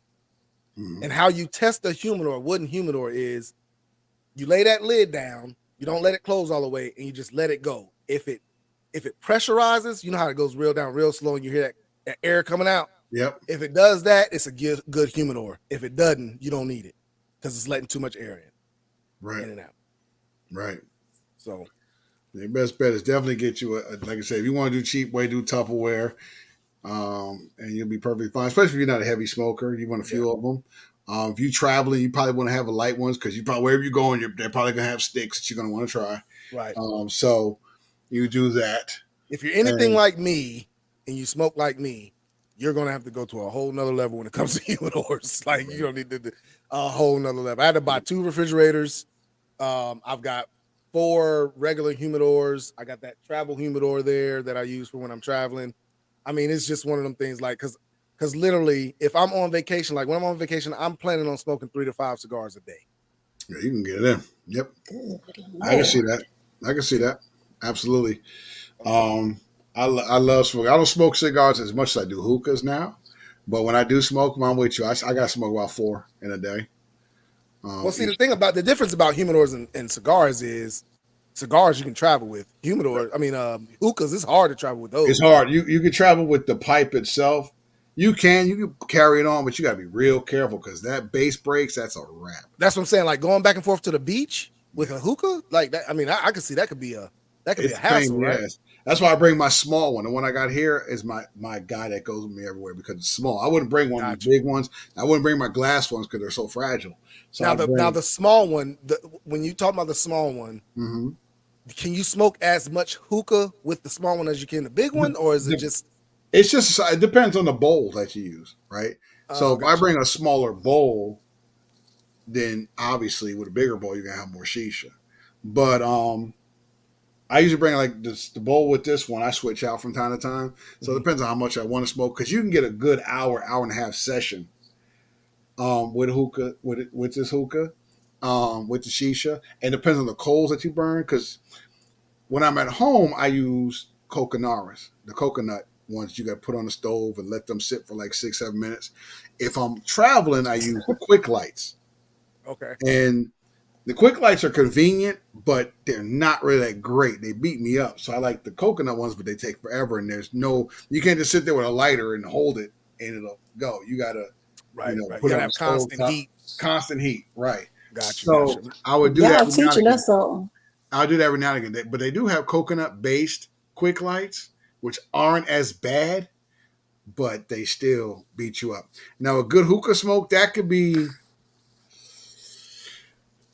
And how you test a wooden humidor is you lay that lid down, you don't let it close all the way, and you just let it go. If it pressurizes, you know how it goes real down real slow and you hear that air coming out. Yep. If it does that, it's a good humidor. If it doesn't, you don't need it because it's letting too much air in and out. Right. So the best bet is definitely get you like I said, if you want to do cheap way, do Tupperware. And you'll be perfectly fine, especially if you're not a heavy smoker. You want a few of them. If you're traveling, you probably want to have a light ones because you probably wherever you're going, they're probably gonna have sticks that you're gonna want to try. Right. So you do that. If you're anything like me and you smoke like me, you're gonna have to go to a whole nother level when it comes to humidors. Like you're gonna need a whole nother level. I had to buy 2 refrigerators. I've got 4 regular humidors. I got that travel humidor there that I use for when I'm traveling. I mean, it's just one of them things like because literally, if I'm on vacation, like when I'm on vacation, I'm planning on smoking 3 to 5 cigars a day. Yeah, you can get it in. Yep. I can see that. Absolutely. I love smoking. I don't smoke cigars as much as I do hookahs now, but when I do smoke them, I'm with you. I got to smoke about 4 in a day. Well, see, the difference about humidors and cigars is cigars you can travel with. Humidor, I mean, hookahs, it's hard to travel with those. It's hard. You can travel with the pipe itself. You can carry it on, but you got to be real careful because that base breaks. That's a wrap. That's what I'm saying. Like going back and forth to the beach with a hookah, like that. I mean, I can see that could be a hassle, right? Yes. That's why I bring my small one. The one I got here is my guy that goes with me everywhere because it's small. I wouldn't bring one of the big ones. I wouldn't bring my glass ones because they're so fragile. So now the small one. When you talk about the small one, can you smoke as much hookah with the small one as you can the big one, or is it just? It's just it depends on the bowl that you use, right? So if I bring a smaller bowl, then obviously with a bigger bowl you're gonna have more shisha. But I usually bring like the bowl with this one. I switch out from time to time, so it depends on how much I want to smoke because you can get a good hour and a half session with hookah with this hookah with the shisha, and it depends on the coals that you burn because when I'm at home I use coconaras, the coconut ones you got to put on the stove and let them sit for like 6-7 minutes. If I'm traveling, I use the quick lights. Okay. And the quick lights are convenient, but they're not really that great. They beat me up. So I like the coconut ones, but they take forever. And you can't just sit there with a lighter and hold it and it'll go. You got to, put it on constant heat. Constant heat, right. Gotcha. So I would do that. Y'all teaching us something. I'll do that every now and again. But they do have coconut-based quick lights, which aren't as bad, but they still beat you up. Now, a good hookah smoke, that could be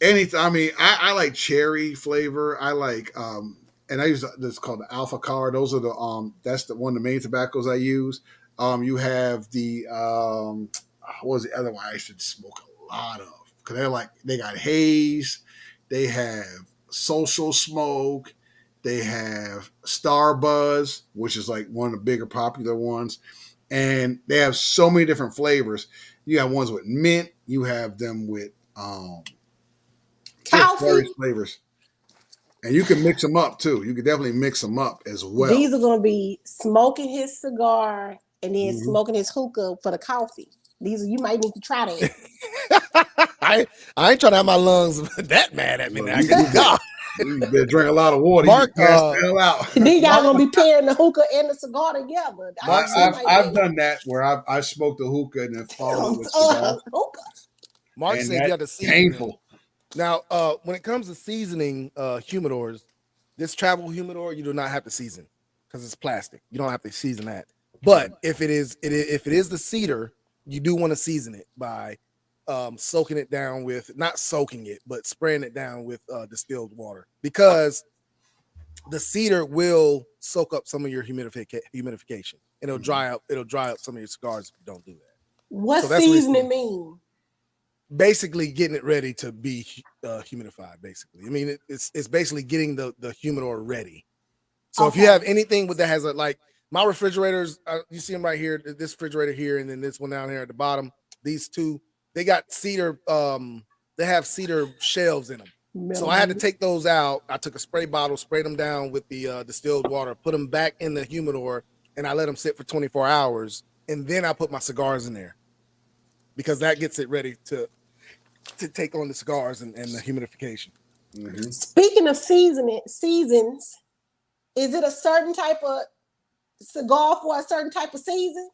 anything. I mean, I like cherry flavor. I like, and I use this called the Alpha Car. Those are that's one of the main tobaccos I use. You have the, what was the other one I should smoke a lot of? Because they got haze, they have social smoke, they have Star Buzz, which is like one of the bigger popular ones. and they have so many different flavors. You have ones with mint. You have them with just Coffee. various flavors, and you can mix them up too. You can definitely mix them up as well. These are going to be smoking his cigar and then smoking his hookah for the coffee. You might need to try that. I ain't trying to have my lungs that mad at me now. You better drink a lot of water. Mark, you pass the hell out. Then y'all gonna be pairing the hookah and the cigar together. I've done that where I've smoked a hookah and then followed it with cigar. Mark and said you had to season painful. Them. Now, when it comes to seasoning humidors, this travel humidor you do not have to season because it's plastic. You don't have to season that. But if it is the cedar, you do want to season it by soaking it down with, not soaking it, but spraying it down with distilled water, because the cedar will soak up some of your humidification, and it'll dry up some of your cigars if you don't do that. What seasoning mean? Basically getting it ready to be humidified. Basically, I mean it's basically getting the humidor ready. So if you have anything that has like my refrigerators, you see them right here, this refrigerator here, and then this one down here at the bottom. These two, they got cedar. They have cedar shelves in them. So I had to take those out. I took a spray bottle, sprayed them down with the distilled water, put them back in the humidor, and I let them sit for 24 hours. And then I put my cigars in there because that gets it ready to take on the cigars and the humidification. Mm-hmm. Speaking of seasons, is it a certain type of cigar for a certain type of season?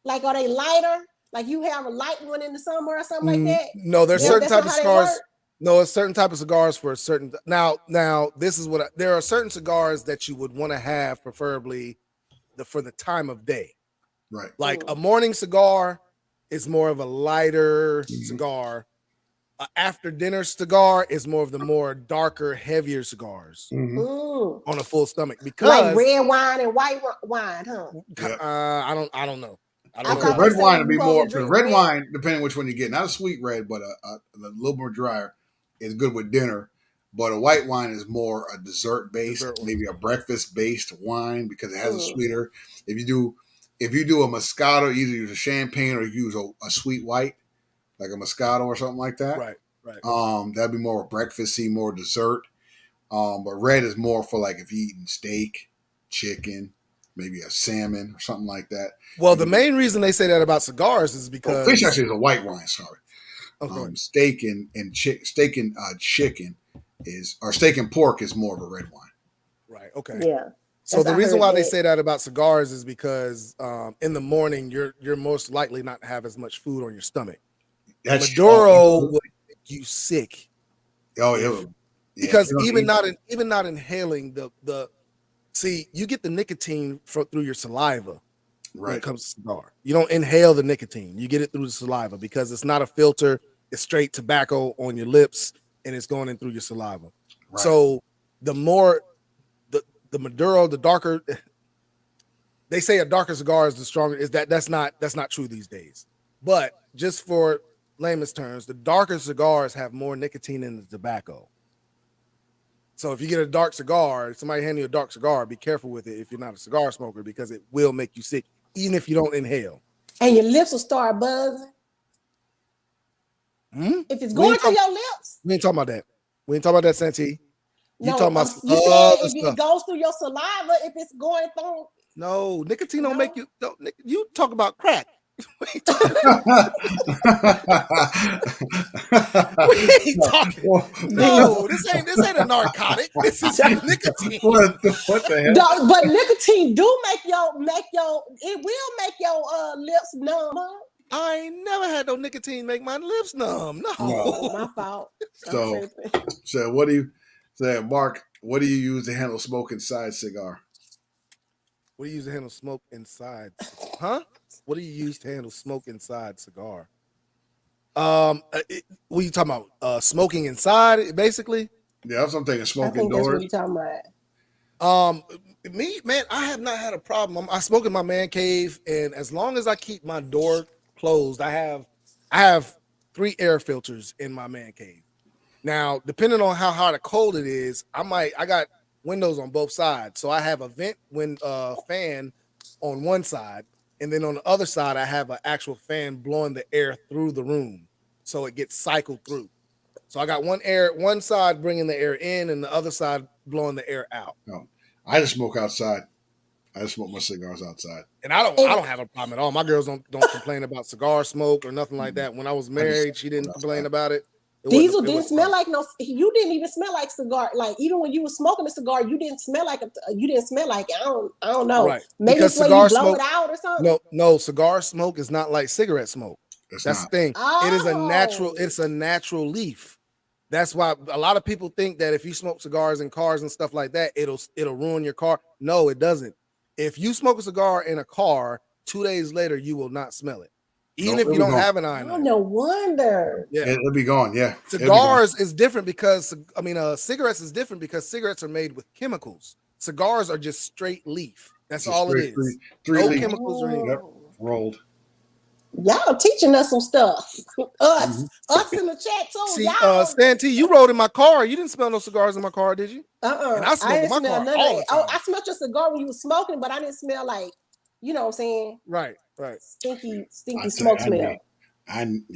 Like, are they lighter? Like you have a light one in the summer or something like that? No, there's certain type of cigars. No, a certain type of cigars for a certain. Now, this is what there are certain cigars that you would want to have, preferably for the time of day. Right. Like a morning cigar is more of a lighter cigar. After dinner cigar is more of the more darker, heavier cigars on a full stomach, because like red wine and white wine, huh? I don't know. Red wine would be more, because red wine, depending which one you get, not a sweet red, but a little more drier, is good with dinner. But a white wine is more a dessert based, maybe a breakfast based wine, because it has a sweeter. If you do a Moscato, either use a champagne or use a sweet white, like a Moscato or something like that. Right. That'd be more breakfasty, more dessert. But red is more for like if you're eating steak, chicken, maybe a salmon or something like that. Well, the main reason they say that about cigars is because fish actually is a white wine. Sorry, steak and chicken or steak and pork is more of a red wine. Right. Okay. Yeah. So the reason why they say that about cigars is because in the morning you're most likely not to have as much food on your stomach. Maduro would make you sick. Oh yeah. Because even not inhaling the see, you get the nicotine through your saliva. Right. When it comes to cigar, you don't inhale the nicotine. You get it through the saliva because it's not a filter. It's straight tobacco on your lips, and it's going in through your saliva. Right. So the more the Maduro, the darker. They say a darker cigar is the stronger. That's not true these days. But just for layman's terms, the darker cigars have more nicotine in the tobacco. So if you get a dark cigar, somebody hand you a dark cigar, be careful with it if you're not a cigar smoker, because it will make you sick, even if you don't inhale. And your lips will start buzzing. If it's going through your lips. We ain't talking about that. We ain't talking about that, Santee. You talking about you said if it goes through your saliva, if it's going through. No, nicotine don't make you. You talk about crack. We ain't talking. No, this ain't a narcotic. This is nicotine. What the hell? But nicotine do make it will make your lips numb. I ain't never had no nicotine make my lips numb. No. My fault. So what do you say, Mark? What do you use to handle smoke inside cigar? What do you use to handle smoke inside? Huh? What do you use to handle smoke inside cigar? What are you talking about? Smoking inside, basically? Yeah, I'm thinking smoking indoors. That's what you're talking about. Me, man, I have not had a problem. I smoke in my man cave, and as long as I keep my door closed, I have 3 air filters in my man cave. Now, depending on how hot or cold it is, I got windows on both sides, so I have a fan on one side, and then on the other side, I have an actual fan blowing the air through the room, so it gets cycled through. So I got one side bringing the air in, and the other side blowing the air out. No, I just smoke outside. I just smoke my cigars outside, and I don't have a problem at all. My girls don't complain about cigar smoke or nothing like that. When I was married, she didn't complain about it. Diesel didn't smell like no. You didn't even smell like cigar. Like even when you were smoking a cigar, you didn't smell like you didn't smell like it. I don't know. Right. Maybe because it's when you blow it out or something. No, cigar smoke is not like cigarette smoke. That's the thing. Oh. It is a natural. It's a natural leaf. That's why a lot of people think that if you smoke cigars in cars and stuff like that, it'll ruin your car. No, it doesn't. If you smoke a cigar in a car, 2 days later you will not smell it, even if you don't have an iron. Oh, no wonder. Yeah, it'll be gone. Yeah, cigars is different because cigarettes is different because cigarettes are made with chemicals. Cigars are just straight leaf. That's just all it is. Three no leaf. chemicals or anything. Yep. Rolled. Y'all teaching us some stuff. Us in the chat too. See, Santee, you rode in my car. You didn't smell no cigars in my car, did you? And I smelled in my car all the time. I smelled your cigar when you were smoking, but I didn't smell like, you know what I'm saying? Right. Stinky smoke smell. We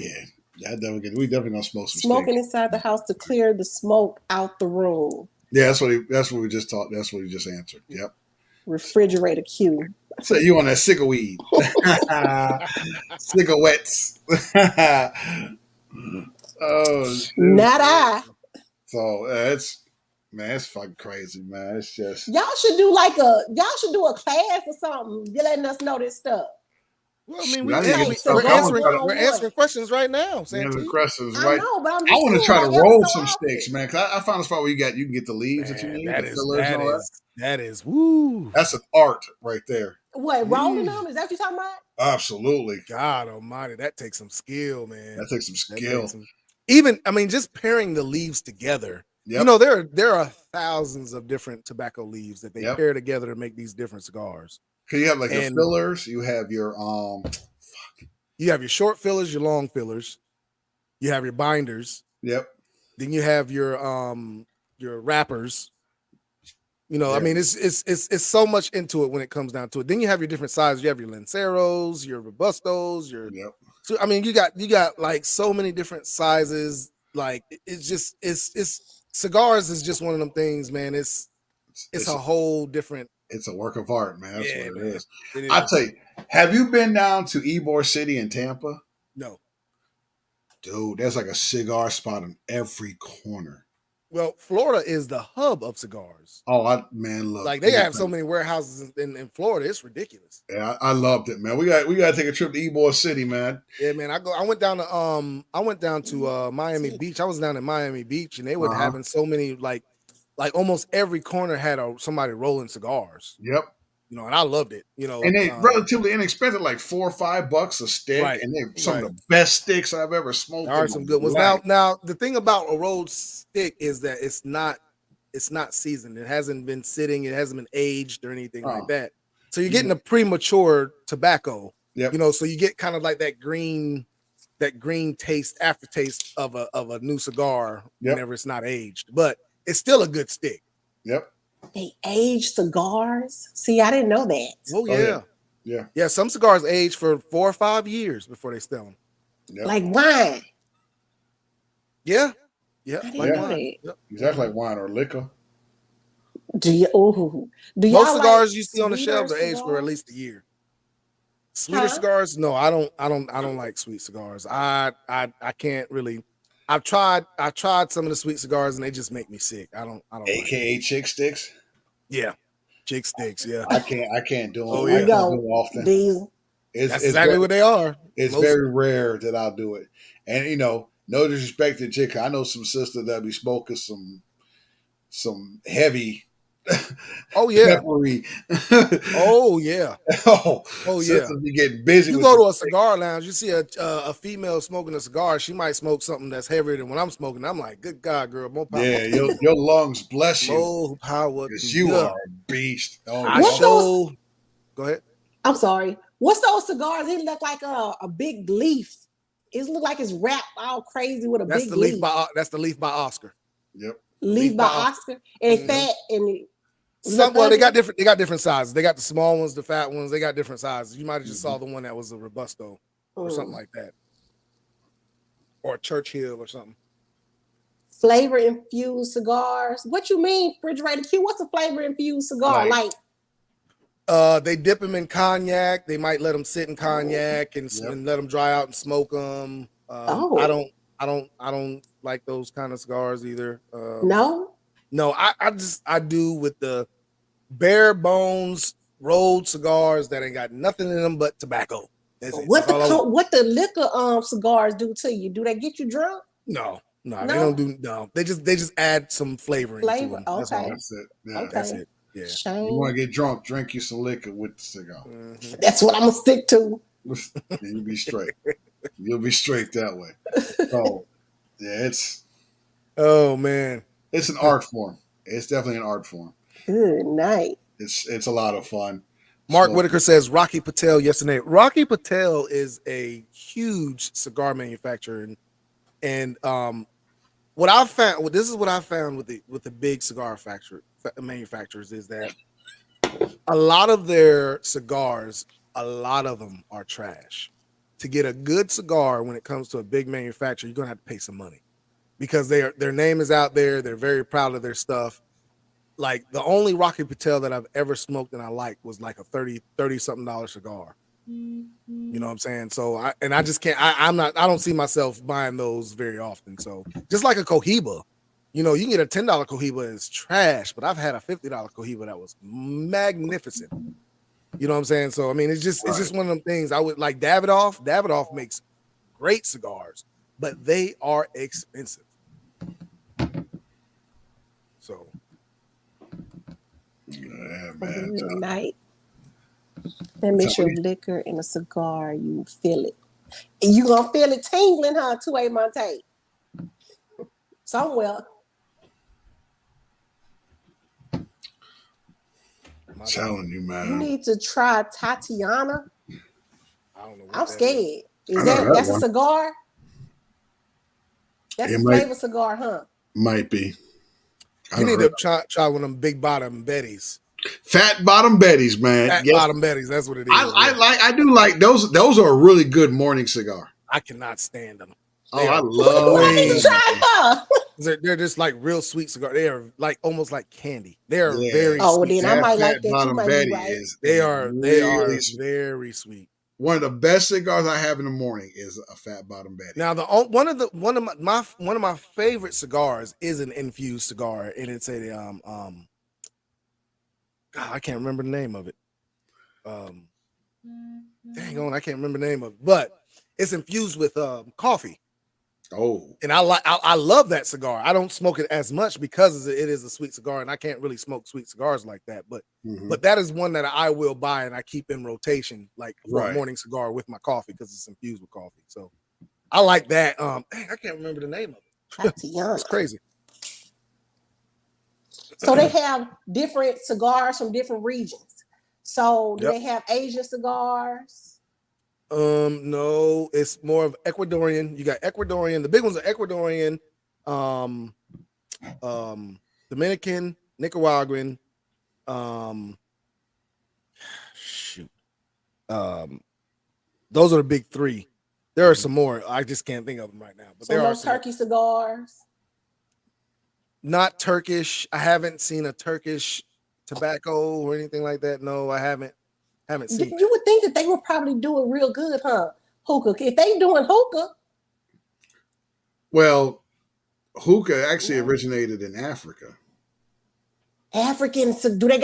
definitely gonna smoke some smoking inside the house to clear the smoke out the room. Yeah, that's what we just talked. That's what we just answered. Yep. Refrigerator cue. So you on that cigar weed. Cigarettes. Oh shit. Not I. So it's fucking crazy, man. It's just y'all should do a class or something. You're letting us know this stuff. Well, I mean, we're answering questions right now. Answering questions, right? I know, but I want to try to roll some sticks, man. Because I found a spot where you can get the leaves that you need. That is woo. That's an art right there. What, rolling them? Is that what you're talking about? Absolutely. God Almighty, that takes some skill, man. That takes some skill. Just pairing the leaves together. Yep. You know, there are thousands of different tobacco leaves that they pair together to make these different cigars. Cause you have like your fillers, you have your you have your short fillers, your long fillers, you have your binders. Yep. Then you have your wrappers. You know, I mean, it's so much into it when it comes down to it. Then you have your different sizes. You have your Lanceros, your Robustos, So I mean, you got like so many different sizes. Like it's cigars is just one of them things, man. It's a whole different. It's a work of art, man. That's what it is. I'll tell you, have you been down to Ybor City in Tampa? No. Dude, there's like a cigar spot on every corner. Well, Florida is the hub of cigars. Oh, look. Like they have so many warehouses in Florida, it's ridiculous. Yeah, I loved it, man. We got to take a trip to Ybor City, man. Yeah, man. I went down to Miami Beach. I was down in Miami Beach, and they were having so many like almost every corner had somebody rolling cigars. Yep. You know, and I loved it. You know, and they relatively inexpensive, like $4 or $5 a stick, and they're some of the best sticks I've ever smoked. There are some good ones. Now the thing about a rolled stick is that it's not seasoned. It hasn't been sitting. It hasn't been aged or anything like that. So you're getting a premature tobacco. Yep. You know, so you get kind of like that green aftertaste of a new cigar whenever it's not aged, but it's still a good stick. Yep. They age cigars. See, I didn't know that. Oh yeah. Yeah. Some cigars age for 4 or 5 years before they sell them. Yep. Like wine. Yeah. I didn't know that. Yep. Exactly like wine or liquor. Most cigars you see on the shelves are aged for at least a year. Sweeter cigars? No, I don't like sweet cigars. I can't really. I tried some of the sweet cigars and they just make me sick. I don't AKA like chick sticks. Yeah. Chick sticks, yeah. I can't do them. Oh, yeah. I don't do them often. That's exactly what they are. It's very rare that I'll do it. And you know, no disrespect to chick. I know some sister that be smoking some heavy. Oh yeah. Peppery. Oh yeah. Oh yeah. Be getting busy. You go to a cigar lounge, you see a female smoking a cigar. She might smoke something that's heavier than what I'm smoking. I'm like, good God, girl, more power. Yeah, your lungs bless you. More power. Because you are a beast. Oh, Go ahead. I'm sorry. What's those cigars? It look like a big leaf. It look like it's wrapped all crazy with a big leaf. That's the leaf by Oscar. Yep. Leaf by Oscar. And fat and Well, they got different sizes. They got the small ones, the fat ones. They got different sizes. You might have just saw the one that was a Robusto or something like that, or a Churchill or something. Flavor infused cigars. What you mean, refrigerator Q? What's a flavor infused cigar like? They dip them in cognac. They might let them sit in cognac and let them dry out and smoke them. I don't like those kind of cigars either. No, I do with the bare bones rolled cigars that ain't got nothing in them but tobacco. What the liquor cigars do to you? Do they get you drunk? No, they don't do. No, they just add some flavoring to them. Okay, that's it. Yeah. Okay. That's it. Yeah. Shame. You want to get drunk? Drink you some liquor with the cigar. That's what I'm gonna stick to. You'll be straight. You'll be straight that way. So, yeah, Oh man, it's an art form. It's definitely an art form. Good night. It's a lot of fun. Mark Whitaker says Rocky Patel yesterday. Rocky Patel is a huge cigar manufacturer, and what I found, this is what I found with the big cigar manufacturers is that a lot of their cigars, a lot of them are trash. To get a good cigar when it comes to a big manufacturer, you're gonna have to pay some money because their name is out there. They're very proud of their stuff. Like the only Rocky Patel that I've ever smoked and I liked was like a $30 something cigar. You know what I'm saying? So I just can't. I don't see myself buying those very often. So just like a Cohiba, you can get a $10 Cohiba and it's trash, but I've had a $50 Cohiba that was magnificent. You know what I'm saying? So I mean, it's just one of them things. I would like Davidoff. Davidoff makes great cigars, but they are expensive. So. Yeah, man. Good night. That mix of liquor and a cigar, you feel it. And you gonna feel it tingling, huh? 2A Monte. Somewhere. I'm telling you, man. You need to try Tatiana. I don't know. I'm scared. That's a cigar? That's a flavor cigar, huh? Might be. You need to try one of them big bottom Betties. Fat bottom Betties, man. Fat bottom Betties, that's what it is. I do like those. Those are a really good morning cigar. I cannot stand them. I love. What did you try for? They're just like real sweet cigar. They are like almost like candy. They are very. Oh, sweet. Then I might like that. Bottom Betty They are very sweet. One of the best cigars I have in the morning is a Fat Bottom Betty. Now, one of my favorite cigars is an infused cigar, and it's a God, I can't remember the name of it. Dang on, I can't remember the name of it, but it's infused with coffee. Oh, and I love that cigar. I don't smoke it as much because it is a sweet cigar, and I can't really smoke sweet cigars like that. But that is one that I will buy and I keep in rotation, like for a morning cigar with my coffee because it's infused with coffee. So I like that. Dang, I can't remember the name of it. It's crazy. So they have different cigars from different regions. So do they have Asian cigars? No, it's more of Ecuadorian. You got Ecuadorian. The big ones are Ecuadorian, Dominican, Nicaraguan. Those are the big three. There are some more. I just can't think of them right now. But there are some Turkey cigars. Not Turkish. I haven't seen a Turkish tobacco or anything like that. No, I haven't seen. You would think that they would probably do it real good, huh? Hookah. If they doing hookah. Well, hookah actually originated in Africa. African. So do they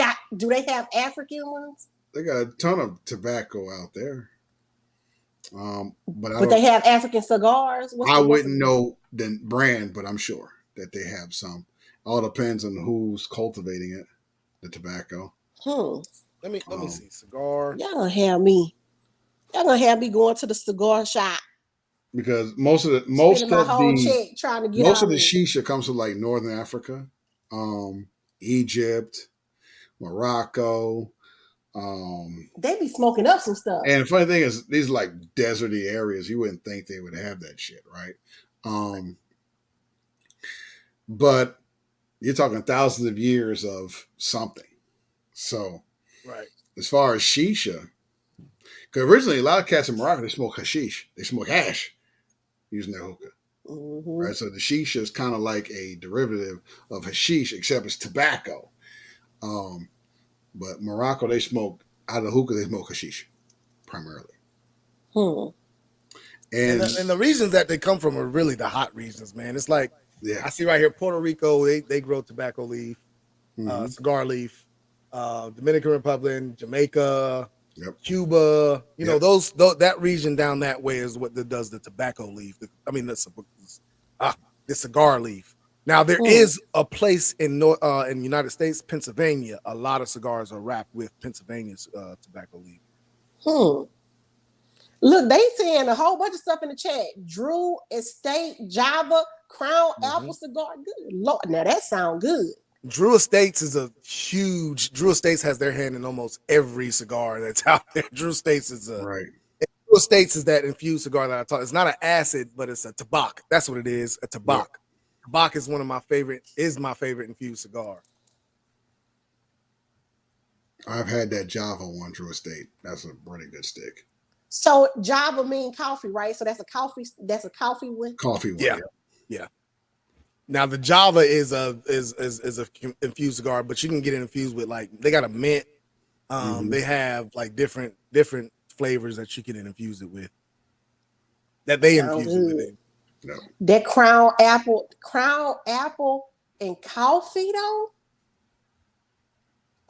have African ones? They got a ton of tobacco out there. But they have African cigars. I wouldn't know the brand, but I'm sure that they have some. All depends on who's cultivating it, the tobacco. Let me see. Cigar. Y'all gonna have me going to the cigar shop. Because most of the shisha comes from like Northern Africa, Egypt, Morocco. They be smoking up some stuff. And the funny thing is, these are like deserty areas. You wouldn't think they would have that shit, right? But you're talking thousands of years of something. So, right. as far as shisha, because originally a lot of cats in Morocco, they smoke hashish. They smoke hash using their hookah. Mm-hmm. Right? So the shisha is kind of like a derivative of hashish, except it's tobacco. But Morocco, they smoke, out of the hookah, they smoke hashish primarily. And And the regions that they come from are really the hot regions, man. It's like, yeah. I see right here, Puerto Rico, they grow tobacco leaf, cigar leaf, Dominican Republic, Jamaica, Yep. Cuba, you know, Yep. that region down that way is what does the tobacco leaf. The cigar leaf. Now there is a place in the United States, Pennsylvania. A lot of cigars are wrapped with Pennsylvania's tobacco leaf. Look, they saying a whole bunch of stuff in the chat. Drew Estate, Java, Crown Apple cigar. Good Lord, now that sound good. Drew Estates is a huge. Drew Estates has their hand in almost every cigar that's out there. Drew Estates is a right. Drew Estates is that infused cigar that I talk. It's not an acid, but it's a tabac. That's what it is. A tabac. Yep. Tabac is one of my favorite. Is my favorite infused cigar. I've had that Java one, Drew Estate. That's a really good stick. So Java mean coffee, right? So that's a coffee. That's a coffee one. Coffee one. Yeah. Yeah. Now the Java is a infused cigar, but you can get it infused with, like, they got a mint. They have like different flavors that you can infuse it with. That they infuse it with. No. That Crown Apple and coffee though.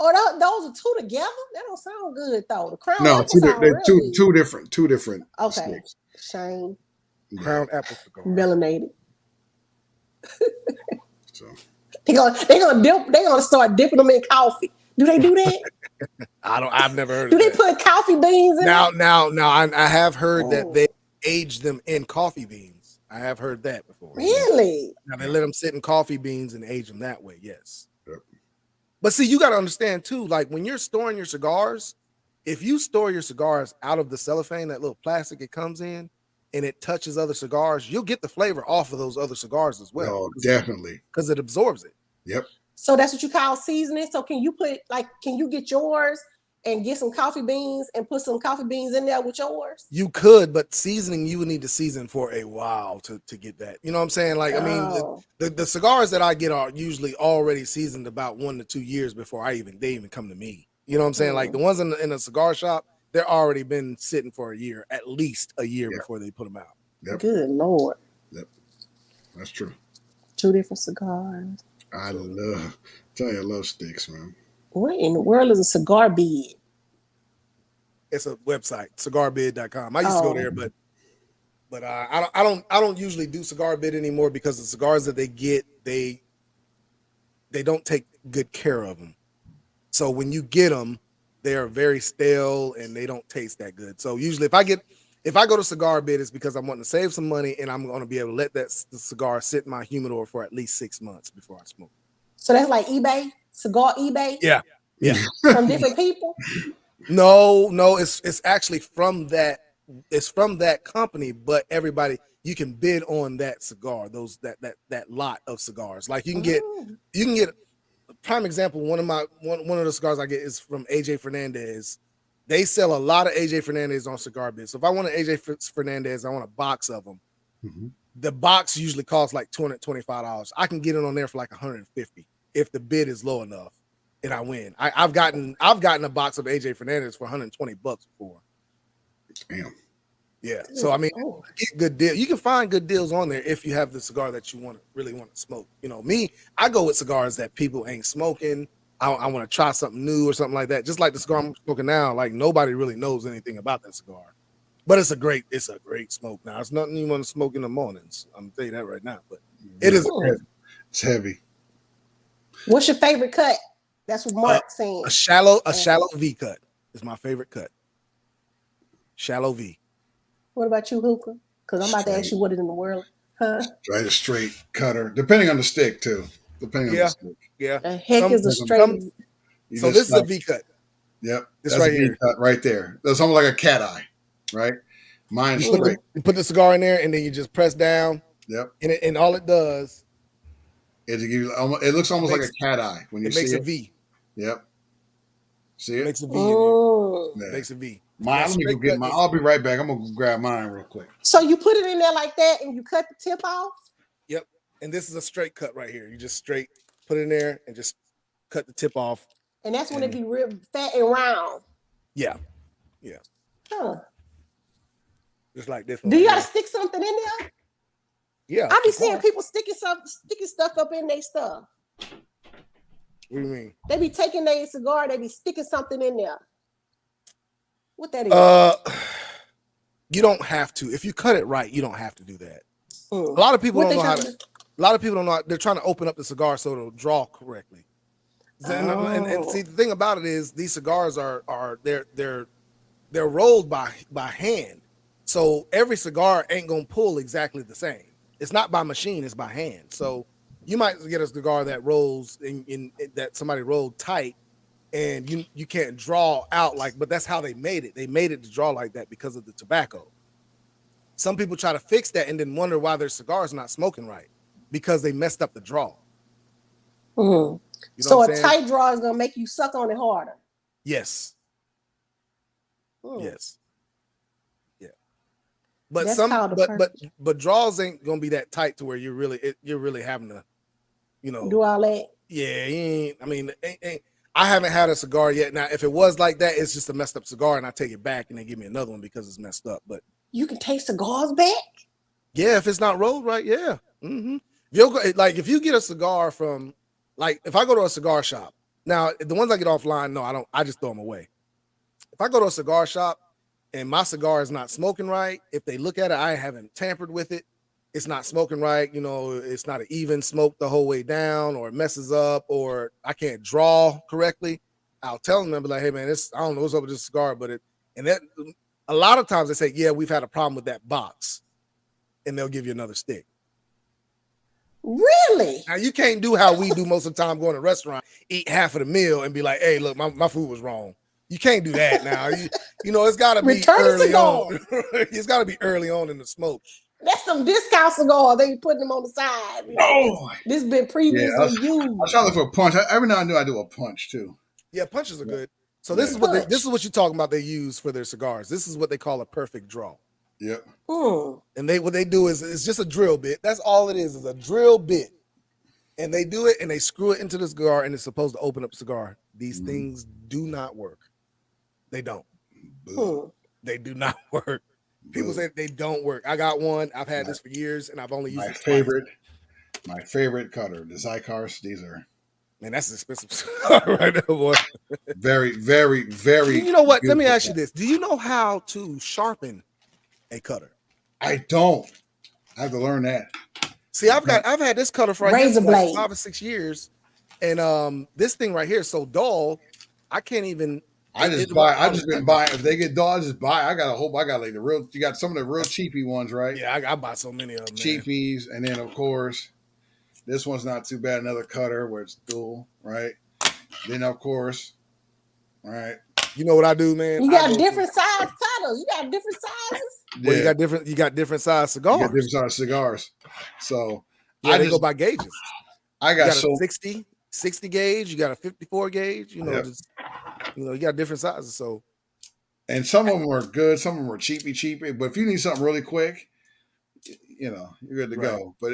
Oh, those are two together. That don't sound good though. The Crown Apple two different. Okay, sticks. Shane. Crown Apple cigar. Melanated. So They're gonna start dipping them in coffee. Do they do that? I've never heard. Do they put coffee beans in? Now, I have heard that they age them in coffee beans. I have heard that before. Really? Now they let them sit in coffee beans and age them that way. Yes. Yep. But see, you got to understand too. Like when you're storing your cigars, if you store your cigars out of the cellophane, that little plastic it comes in, and it touches other cigars, you'll get the flavor off of those other cigars as well. Oh, definitely. Because it absorbs it. Yep. So that's what you call seasoning. So can you get yours and get some coffee beans and put some coffee beans in there with yours? You could, but seasoning, you would need to season for a while to get that. You know what I'm saying? Like, I mean, the cigars that I get are usually already seasoned about 1 to 2 years before they even come to me. You know what I'm saying? Like the ones in a cigar shop, they're already been sitting for a year, at least a year before they put them out. Yep. Good Lord. Yep. That's true. 2 different cigars. I love sticks, man. What in the world is a cigar bid? It's a website, cigarbid.com. I used to go there, but I don't usually do cigar bid anymore because the cigars that they get, they don't take good care of them. So when you get them, they are very stale and they don't taste that good. So usually if I go to cigar bid, it's because I'm wanting to save some money and I'm going to be able to let the cigar sit in my humidor for at least 6 months before I smoke. So that's like eBay, cigar eBay? Yeah. From different people? No, it's actually from that. It's from that company, but everybody, you can bid on that cigar, that lot of cigars. Like you can get a prime example. One of the cigars I get is from AJ Fernandez. They sell a lot of AJ Fernandez on Cigar Bid. So if I want an AJ Fernandez, I want a box of them. Mm-hmm. The box usually costs like $225. I can get it on there for like $150 if the bid is low enough, and I win. I've gotten a box of AJ Fernandez for $120 before. Damn. Yeah. So I mean, get good deal. You can find good deals on there if you have the cigar that you really want to smoke. You know, me, I go with cigars that people ain't smoking. I want to try something new or something like that. Just like the cigar I'm smoking now, like nobody really knows anything about that cigar. But it's a great smoke now. It's nothing you want to smoke in the mornings. I'm gonna tell you that right now. But it is it's heavy. What's your favorite cut? That's what Mark's saying. A shallow V cut is my favorite cut. Shallow V. What about you, Hookah? Because I'm about to ask you what is in the world. Huh? Right, a straight cutter, depending on the stick too. Depending on the stick. Yeah. The heck is a straight. So this is a V cut. Yep. This right here. V-cut right there. That's almost like a cat eye, right? Mine's straight. You put the cigar in there and then you just press down. Yep. And all it does is it looks almost like a cat eye when you see it. It makes a V. Yep. See it? Makes a V in there. Yeah. Makes a V. Let me go get mine. I'll be right back. I'm gonna grab mine real quick. So you put it in there like that, and you cut the tip off. Yep. And this is a straight cut right here. You just straight put it in there and just cut the tip off. And that's when it be real fat and round. Yeah. Yeah. Huh. Just like this one. Do you gotta stick something in there? Yeah. I be seeing people sticking stuff up in their stuff. What do you mean? They be taking their cigar, they be sticking something in there. What that is? You don't have to. If you cut it right, you don't have to do that. A lot of people don't know how to. A lot of people don't know. They're trying to open up the cigar so it'll draw correctly. And see, the thing about it is these cigars they're rolled by hand. So every cigar ain't gonna pull exactly the same. It's not by machine, it's by hand. So you might get a cigar that rolls in that somebody rolled tight, and you can't draw out but that's how they made it. They made it to draw like that because of the tobacco. Some people try to fix that and then wonder why their cigar's not smoking right because they messed up the draw. Mm-hmm. You know so a tight draw is gonna make you suck on it harder. Yes. Yes. Yeah. But but draws ain't gonna be that tight to where you're really having to, do all that. Yeah, I haven't had a cigar yet. Now, if it was like that, it's just a messed up cigar, and I take it back, and they give me another one because it's messed up. But you can take cigars back. Yeah, if it's not rolled right, yeah. Mm-hmm. If you get a cigar from, if I go to a cigar shop, now the ones I get offline, no, I don't. I just throw them away. If I go to a cigar shop and my cigar is not smoking right, if they look at it, I haven't tampered with it. It's not smoking right, it's not an even smoke the whole way down, or it messes up, or I can't draw correctly. I'll tell them, I'll be like, hey man, I don't know what's up with this cigar, but a lot of times they say, yeah, we've had a problem with that box, and they'll give you another stick. Really? Now you can't do how we do most of the time, going to a restaurant, eat half of the meal, and be like, hey, look, my food was wrong. You can't do that now. It's got to be early on. It's got to be early on in the smoke. That's some discount cigar. They putting them on the side. This been previously used. I was trying to look for a punch. Every now and then I do a punch too. Yeah, punches are good. So this is what you're talking about. They use for their cigars. This is what they call a perfect draw. Yep. And what they do is it's just a drill bit. That's all it is a drill bit. And they do it and they screw it into the cigar, and it's supposed to open up the cigar. These things do not work. They don't. They do not work. People say they don't work. I got one. I've had this for years, and I've only used it twice. My favorite cutter, the Cigars. These are, man, that's expensive cigar right there, boy. Very, very, very. You know what? Let me ask you this: do you know how to sharpen a cutter? I don't. I have to learn that. See, I've had this cutter for razor blade 5 or 6 years, and this thing right here is so dull, I can't even. I just buy. I just been buying. If they get dull, I just buy. I got like the real. You got some of the real cheapy ones, right? Yeah, I buy so many of them. Cheapies, and then of course, this one's not too bad. Another cutter where it's dual, right? Then of course, right. You know what I do, man? You got different size cutters. You got different sizes. Well, you got different size cigars. You got different size cigars. So I go by gauges. I got a 60 gauge. You got a 54 gauge. You got different sizes. So, and some of them are good. Some of them are cheapy. But if you need something really quick, you're good to go. But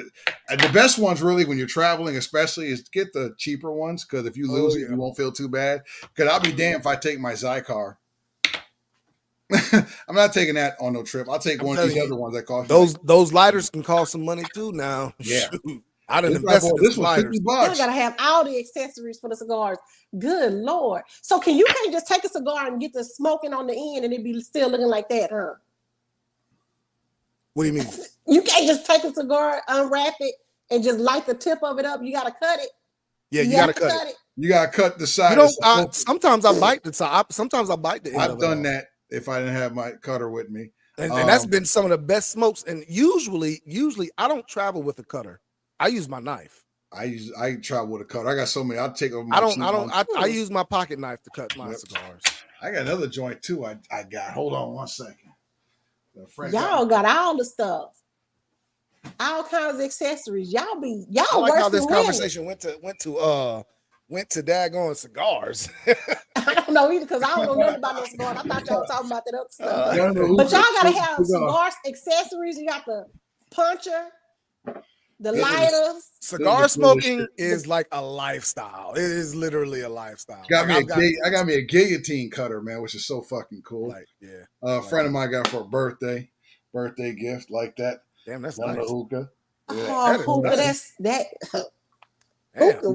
the best ones, really, when you're traveling, especially, is get the cheaper ones, because if you lose it, you won't feel too bad. Because I'll be damned if I take my Cigar. I'm not taking that on no trip. I'll take one of these other ones that cost. Those lighters can cost some money too. Now, yeah, I didn't invest in this was $50. You gotta have all the accessories for the cigars. Good Lord! So you can't just take a cigar and get the smoking on the end and it be still looking like that, huh? What do you mean? You can't just take a cigar, unwrap it, and just light the tip of it up. You gotta cut it. Yeah, you gotta cut it. You gotta cut the side. Sometimes I bite the side. Sometimes I bite the end. I've done that if I didn't have my cutter with me, and that's been some of the best smokes. And usually I don't travel with a cutter. I use my knife. I travel with a cutter. I got so many. I'll take over. I use my pocket knife to cut my cigars. I got another joint too. I got. Hold on one second. Y'all got all the stuff, all kinds of accessories. Y'all I like how this conversation went to daggone cigars. don't know either because I don't know nothing about no cigars. I thought y'all were talking about that other stuff. But But y'all gotta have cigars, accessories. You got the puncher, the lighters. Cigar smoking is like a lifestyle. It is literally a lifestyle. I got me a guillotine cutter, man, which is so fucking cool. Like, yeah. A friend of mine got for a birthday gift like that. Damn, that's on nice. the hookah. Yeah. Oh, hookah, that's that. Hookah,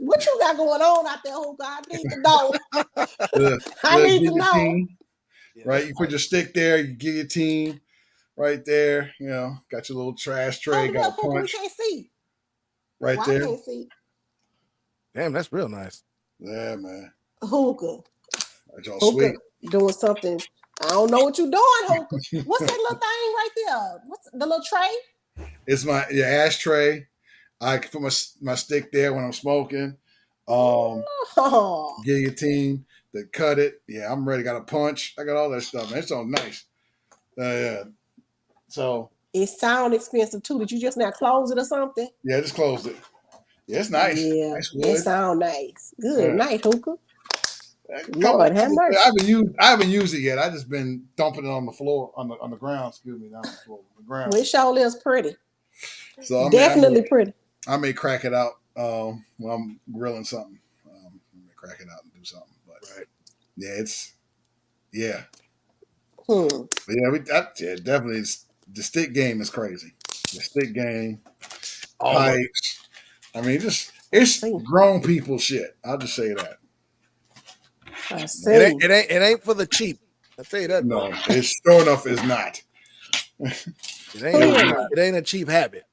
what you got going on out there, hookah? I need to know. I need to know. Right, you put your stick there, you guillotine right there. You know, got your little trash tray. Oh, got look, a punch. We can't see. Right there. I can't see. Damn, that's real nice. Yeah, man. Hookah. That's all Hookah sweet. doing something. I don't know what you're doing, hookah. What's that little thing right there? What's the little tray? It's your ashtray. I can put my stick there when I'm smoking. Guillotine to cut it. Yeah, I'm ready. Got a punch. I got all that stuff, man. It's all nice. Yeah. So it sounds expensive too. Did you just now close it or something? Yeah, I just closed it. Yeah, it's nice. Yeah, nice wood. It sounds nice. Good night, hookah. Lord, I haven't used it yet. I just been dumping it on the floor, on the ground. Excuse me, not on the floor, on the ground. Well, it sure is pretty. So definitely pretty. I may crack it out when I'm grilling something. I may crack it out and do something. But yeah, But yeah, definitely. The stick game is crazy. The stick game, pipes. I mean, it's grown people shit. I'll just say that. It ain't for the cheap. I'll tell you that. No, it's sure enough is not. It ain't a cheap habit.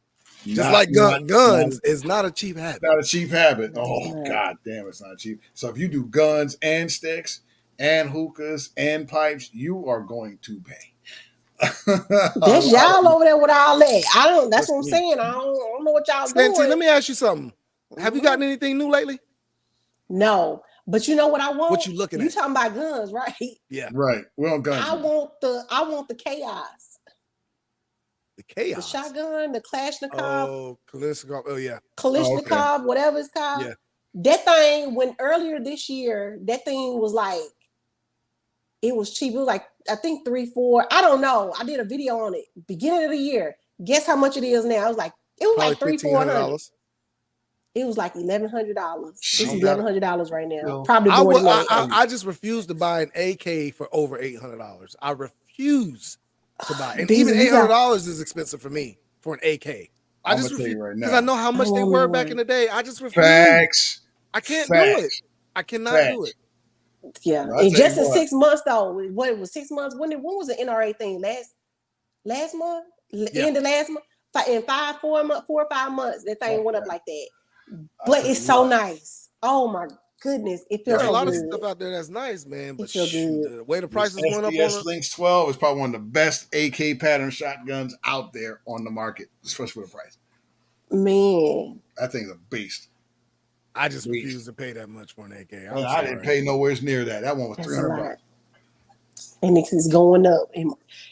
Just like guns is not a cheap habit. Not a cheap habit. Oh, god damn, it's not cheap. So if you do guns and sticks and hookahs and pipes, you are going to pay. That's y'all over there with all that. That's what I'm saying. I don't know what y'all doing. Let me ask you something. Have you gotten anything new lately? No. But you know what I want? What you looking at? You talking about guns, right? Yeah. Right. We're on guns. I want the chaos. The chaos. The shotgun, the Kalashnikov. Oh, Kalashnikov. Oh, yeah. Kalashnikov, whatever it's called. Yeah. That thing, when earlier this year, that thing was like, it was cheap. It was like, I think 3, 4. I don't know. I did a video on it. Beginning of the year. Guess how much it is now? It was like $300, $400. It was like $1,100. It's $1,100 right now. Probably more than that. I just refuse to buy an AK for over $800. I refuse to buy, and even $800 is expensive for me for an AK. I just refuse because I know how much they were back in the day. I just refuse. Facts. I can't do it. I cannot do it. Yeah, and just in 6 months though. What it was 6 months? When was the NRA thing? Last month? End of last month? In 4 or 5 months, that thing went up like that. But it's so nice. Oh my goodness, it feels There's a lot good. of stuff out there that's nice, man. But the way the prices went up. SDS Lynx 12 is probably one of the best AK pattern shotguns out there on the market, especially for the price. Man, that thing's a beast. I just refuse to pay that much for an AK. I didn't pay nowhere near that. That one was $300. And it's going up.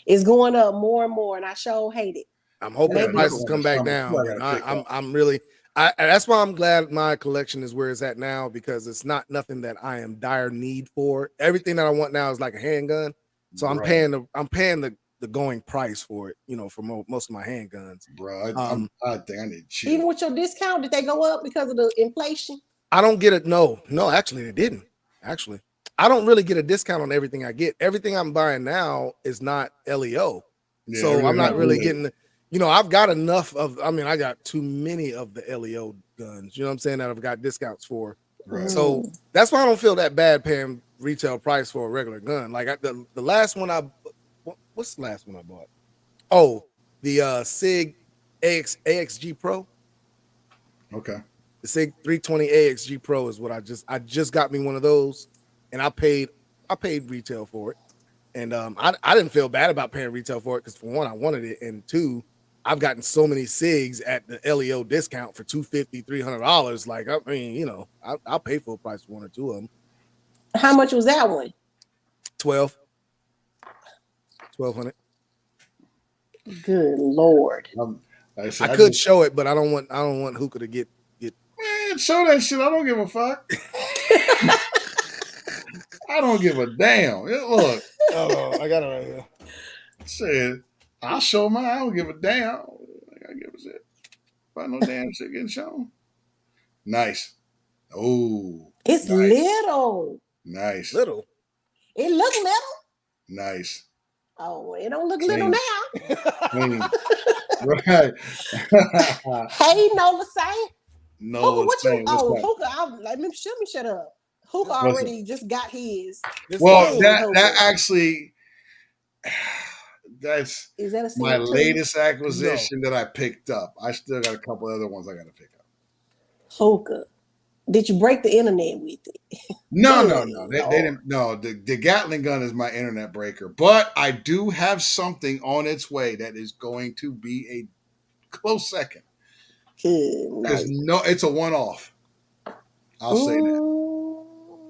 It's going up more and more, and I sure hate it. I'm hoping the prices come back down. I'm really. That's why I'm glad my collection is where it's at now, because it's not nothing that I am dire need for. Everything that I want now is like a handgun, so I'm paying the going price for it. For most of my handguns. Bro, I think I need cheap. Even with your discount, did they go up because of the inflation? I don't get it. No, actually, they didn't. Actually, I don't really get a discount on everything I get. Everything I'm buying now is not LEO, so I'm not really getting. I've got enough of, I got too many of the LEO guns, you know what I'm saying, that I've got discounts for. Right. So that's why I don't feel that bad paying retail price for a regular gun. Like the last one what's the last one I bought? Oh, the Sig AXG Pro. Okay. The Sig 320 AXG Pro is what I just got me one of those, and I paid retail for it. And I didn't feel bad about paying retail for it, because for one, I wanted it, and two, I've gotten so many SIGs at the LEO discount for $250, $300. Like, I'll pay full price for one or two of them. How much was that one? $1,200. Good Lord. I could show it, but I don't want Hookah to get. Man, show that shit. I don't give a fuck. I don't give a damn. Look, Oh, I got it right here. said, I'll show mine. I don't give a damn. I give a shit about no damn shit getting shown. Nice. Oh, It's nice. little. Nice. Little. It look little. Nice. Oh, it don't look little now. Clean. Right. Hey, Nola Saint. No, Hookah, what you? what's Oh, that? Hookah. Let me shut up. Hookah What's already just got his. Well, Dang, that Hookah. actually, that's Is that a my scene too? latest acquisition that I picked up. I still got a couple other ones I got to pick up. Hookah. Did you break the internet with it? No. Good They Lord. didn't. No, the Gatling gun is my internet breaker, but I do have something on its way that is going to be a close second. Good. Nice. It's a one-off. I'll say that. Ooh,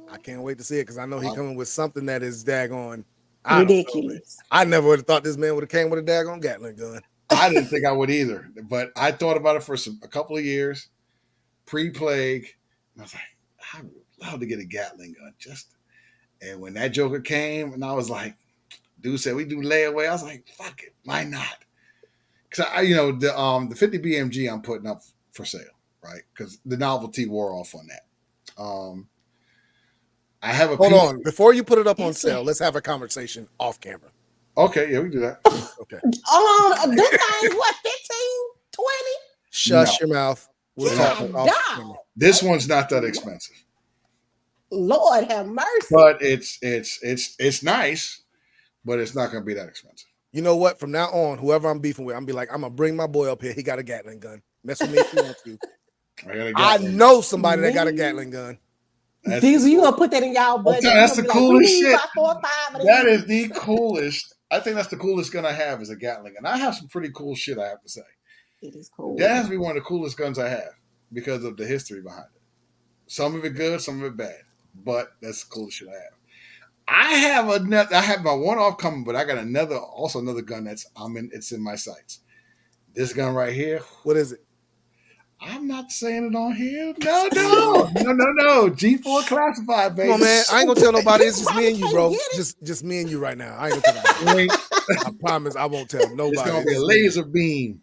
I can't wait to see it because I know he's coming with something that is daggone ridiculous. I never would have thought this man would have came with a daggone Gatling gun. I didn't think I would either, but I thought about it for a couple of years, pre-plague. I was like, I would love to get a Gatling gun. And when that Joker came, and I was like, dude said we do layaway. I was like, fuck it, why not? Because the 50 BMG I'm putting up for sale, right? Because the novelty wore off on that. I have a Hold on, before you put it up on Yes, sale, sir. let's have a conversation off camera. Okay, yeah, we can do that. Okay, Them things, what, 15, 20? shush your mouth. We'll talk God, off dog. camera. This one's not that expensive, Lord have mercy. but it's nice, but it's not going to be that expensive. You know what? From now on, whoever I'm beefing with, I'm be like, I'm gonna bring my boy up here. He got a Gatling gun. Mess with me if you want to. I know somebody that got a Gatling gun. Diesel, you gonna put that in y'all budget? That's the coolest shit. About 4 or 5 of That these. is the coolest. I think that's the coolest gun I have is a Gatling gun. I have some pretty cool shit, I have to say. It is cool. That has to be one of the coolest guns I have because of the history behind it. Some of it good, some of it bad, but that's the coolest shit I have. I have my one-off coming, but I got another gun it's in my sights. This gun right here. What is it? I'm not saying it on here. No. G4 classified, baby. Come on, man. I ain't gonna tell nobody. It's just me and you, bro. Just me and you right now. I ain't gonna tell nobody. I promise I won't tell nobody. It's gonna be a laser beam.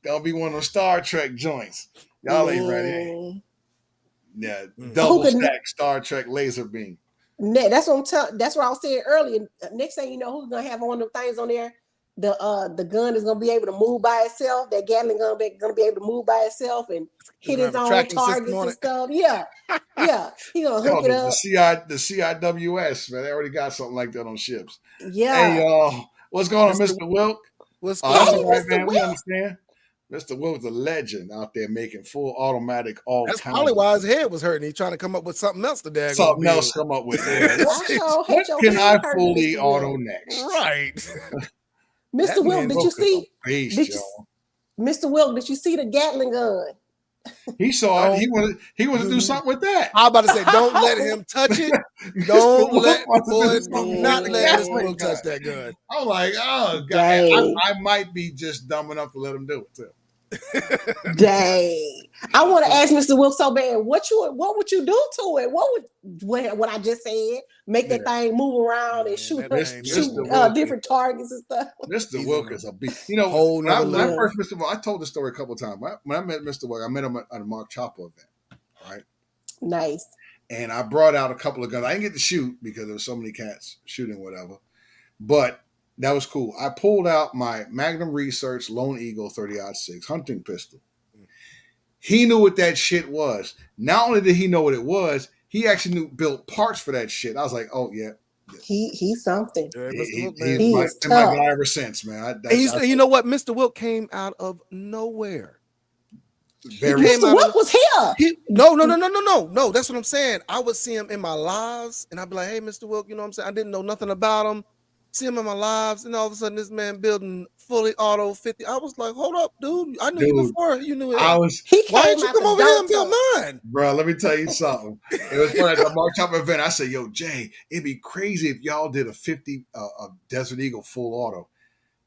Gonna be one of those Star Trek joints. Y'all ain't ready. Yeah, double stack Star Trek laser beam. That's what I was saying earlier. Next thing you know, who's gonna have one of the things on there? The gun is gonna be able to move by itself. That Gatling gun gonna be able to move by itself and hit his own targets and stuff. Yeah. He gonna hook it up. The CIWS, man. They already got something like that on ships. Yeah. Hey, y'all, what's going on, Mr. Wilk? What's that's going all right, man. We understand. Mr. Wilk's a legend out there making full automatic all. That's probably why his head was hurting. He's trying to come up with something else to come up with. What can I fully auto next? Right. Mr. Wilk, did you see? Mr. Wilk, did you see the Gatling gun? He saw it. He wanted to do something with that. I'm about to say, don't let him touch it. Don't let boys not let Mr. Wilk touch that gun. I'm like, oh God, I might be just dumb enough to let him do it too. Dang. I want to ask Mr. Wilk so bad, what would you do to it? What I just said? Make that thing move around and shoot different targets and stuff. Mr. Wilk is a beast. You know, when I first Mr. Wilk, I told this story a couple of times. When I met Mr. Wilk, I met him at a Mark Chopper event, right? Nice. And I brought out a couple of guns. I didn't get to shoot because there were so many cats shooting whatever, but that was cool. I pulled out my Magnum Research Lone Eagle 30-06 hunting pistol. He knew what that shit was. Not only did he know what it was, he actually built parts for that shit. I was like, oh yeah. He's something. Yeah, he's been my guy ever since, man. You know what? Mr. Wilk came out of nowhere. Mr. Wilk was here. No. That's what I'm saying. I would see him in my lives, and I'd be like, "Hey, Mr. Wilk, you know what I'm saying? I didn't know nothing about him. See him in my lives, and all of a sudden, this man building fully auto 50. I was like, hold up, dude. I knew you before. You knew it. Why didn't you come over here and build mine, bro? Let me tell you something. It was funny at the Mark Chopper event. I said, "Yo, Jay, it'd be crazy if y'all did a 50 Desert Eagle full auto."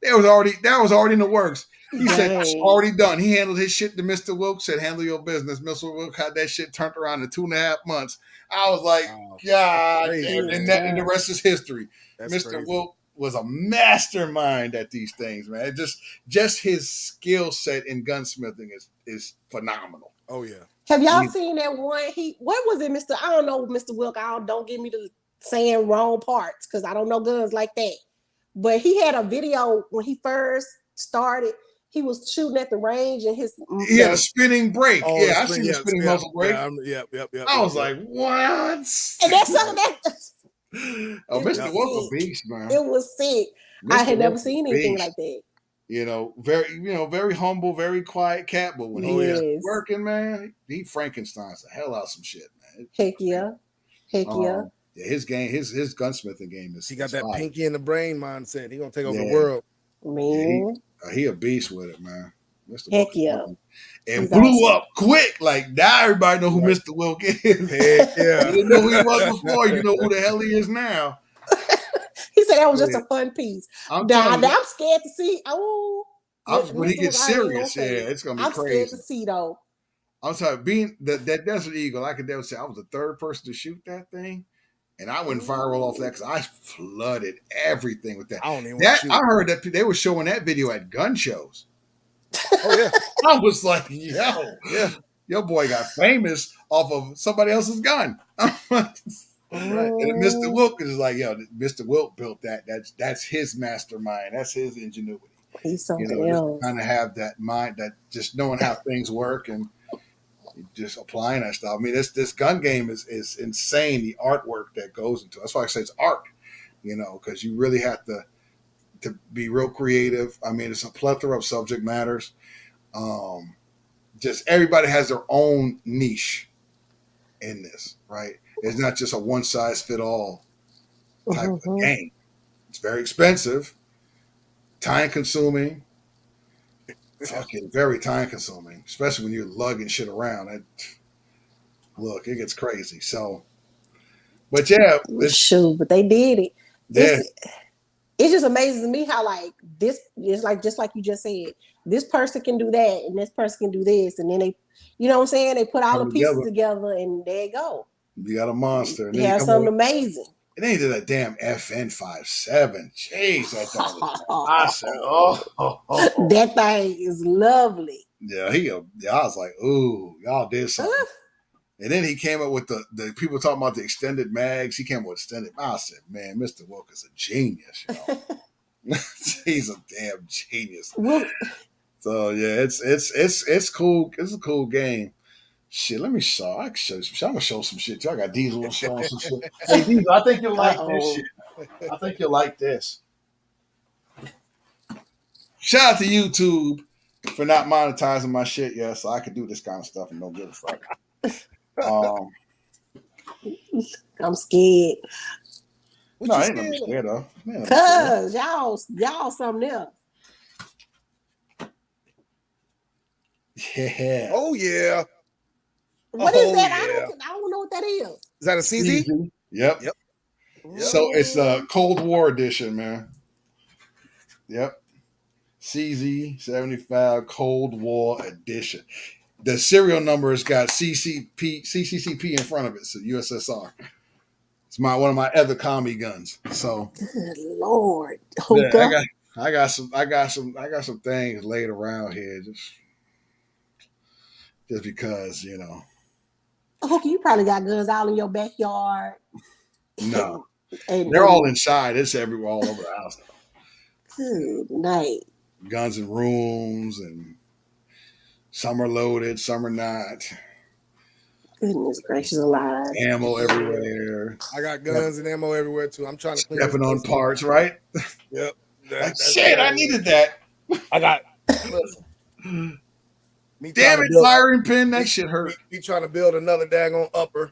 that was already in the works. He said, Dang. it's already done. He handled his shit to Mr. Wilk, said, handle your business. Mr. Wilk had that shit turned around in 2.5 months. I was like, God, crazy, and the rest is history. That's Mr. crazy. Wilk was a mastermind at these things, man. Just his skill set in gunsmithing is phenomenal. Oh yeah. Have y'all seen that one? What was it, Mr.? I don't know, Mr. Wilk. Don't give me the saying wrong parts because I don't know guns like that. But he had a video when he first started. He was shooting at the range and he had a spinning break. Oh, I seen the spinning muzzle break. Yep. I was like, what? And that's something that. Oh, Mr. Wilk a beast, man. It was sick. I had never seen anything like that. You know, very humble, very quiet cat, but when he's working, man, he Frankensteins the hell out of some shit, man. Heck yeah. Yeah, his game, his gunsmithing game is. He got that pinky in the brain mindset. He gonna take over the Man. world. Yeah, he a beast with it, man. Mr. Heck yeah. And he's blew up quick. Like now everybody know who Mr. Wilk is. Heck yeah. You didn't know who he was before, you know who the hell he is now. He said that was just a fun piece. I'm scared to see. When he gets serious, it's gonna be crazy. I'm scared to see though. I'm sorry, being that Desert Eagle, I could never say I was the third person to shoot that thing, and I went viral off that because I flooded everything with that. I heard that they were showing that video at gun shows. Oh yeah, I was like, your boy got famous off of somebody else's gun. Right. And Mr. Wilk is like, Mr. Wilk built that. That's his mastermind. That's his ingenuity. He's something else. Kind of have that mind, that just knowing how things work and just applying that stuff. I mean, this gun game is insane. The artwork that goes into it. That's why I say it's art. Because you really have to be real creative. I mean, it's a plethora of subject matters. Just everybody has their own niche in this, right? It's not just a one-size-fit-all type of game. It's very expensive, time-consuming, fucking very time-consuming, especially when you're lugging shit around. It gets crazy. So, but yeah. But they did it. It just amazes me how this is just like you just said. This person can do that, and this person can do this, and then they, you know what I'm saying? They put all the pieces together, and there you go. You got a monster. And you have something amazing. And then he did that damn FN57. Jeez, I said, that thing is lovely. Yeah, I was like, ooh, y'all did something. And then he came up with the people talking about the extended mags. He came up with extended. I said, man, Mr. Wilk is a genius. He's a damn genius. So yeah, it's cool. It's a cool game. Shit, let me show. I can show you some shit. I'm gonna show some shit too. I got Diesel showing some shit. Hey, Diesel, I think you'll like this shit. I think you'll like this. Shout out to YouTube for not monetizing my shit, so I could do this kind of stuff and don't give a fuck. I'm scared. No, I ain't gonna be scared though. Cause y'all something else. Yeah. Oh yeah. What is that? Yeah. I don't know what that is. Is that a CZ? Yep. So it's a Cold War edition, man. Yep. CZ75 Cold War edition. The serial number has got CCCP in front of it, so USSR. It's one of my other commie guns. So, good Lord, Hookah. Yeah, I got some things laid around here just because, Hookah, you probably got guns all in your backyard. No, they're all inside. It's everywhere, all over the house. Good night. Guns in rooms, and some are loaded, some are not. Goodness gracious alive. Ammo everywhere. I got guns and ammo everywhere too. I'm trying to clean stepping on parts, right? Yep. Shit, I needed that. I got. Damn it, firing pin. That shit hurt. Me trying to build another daggone upper.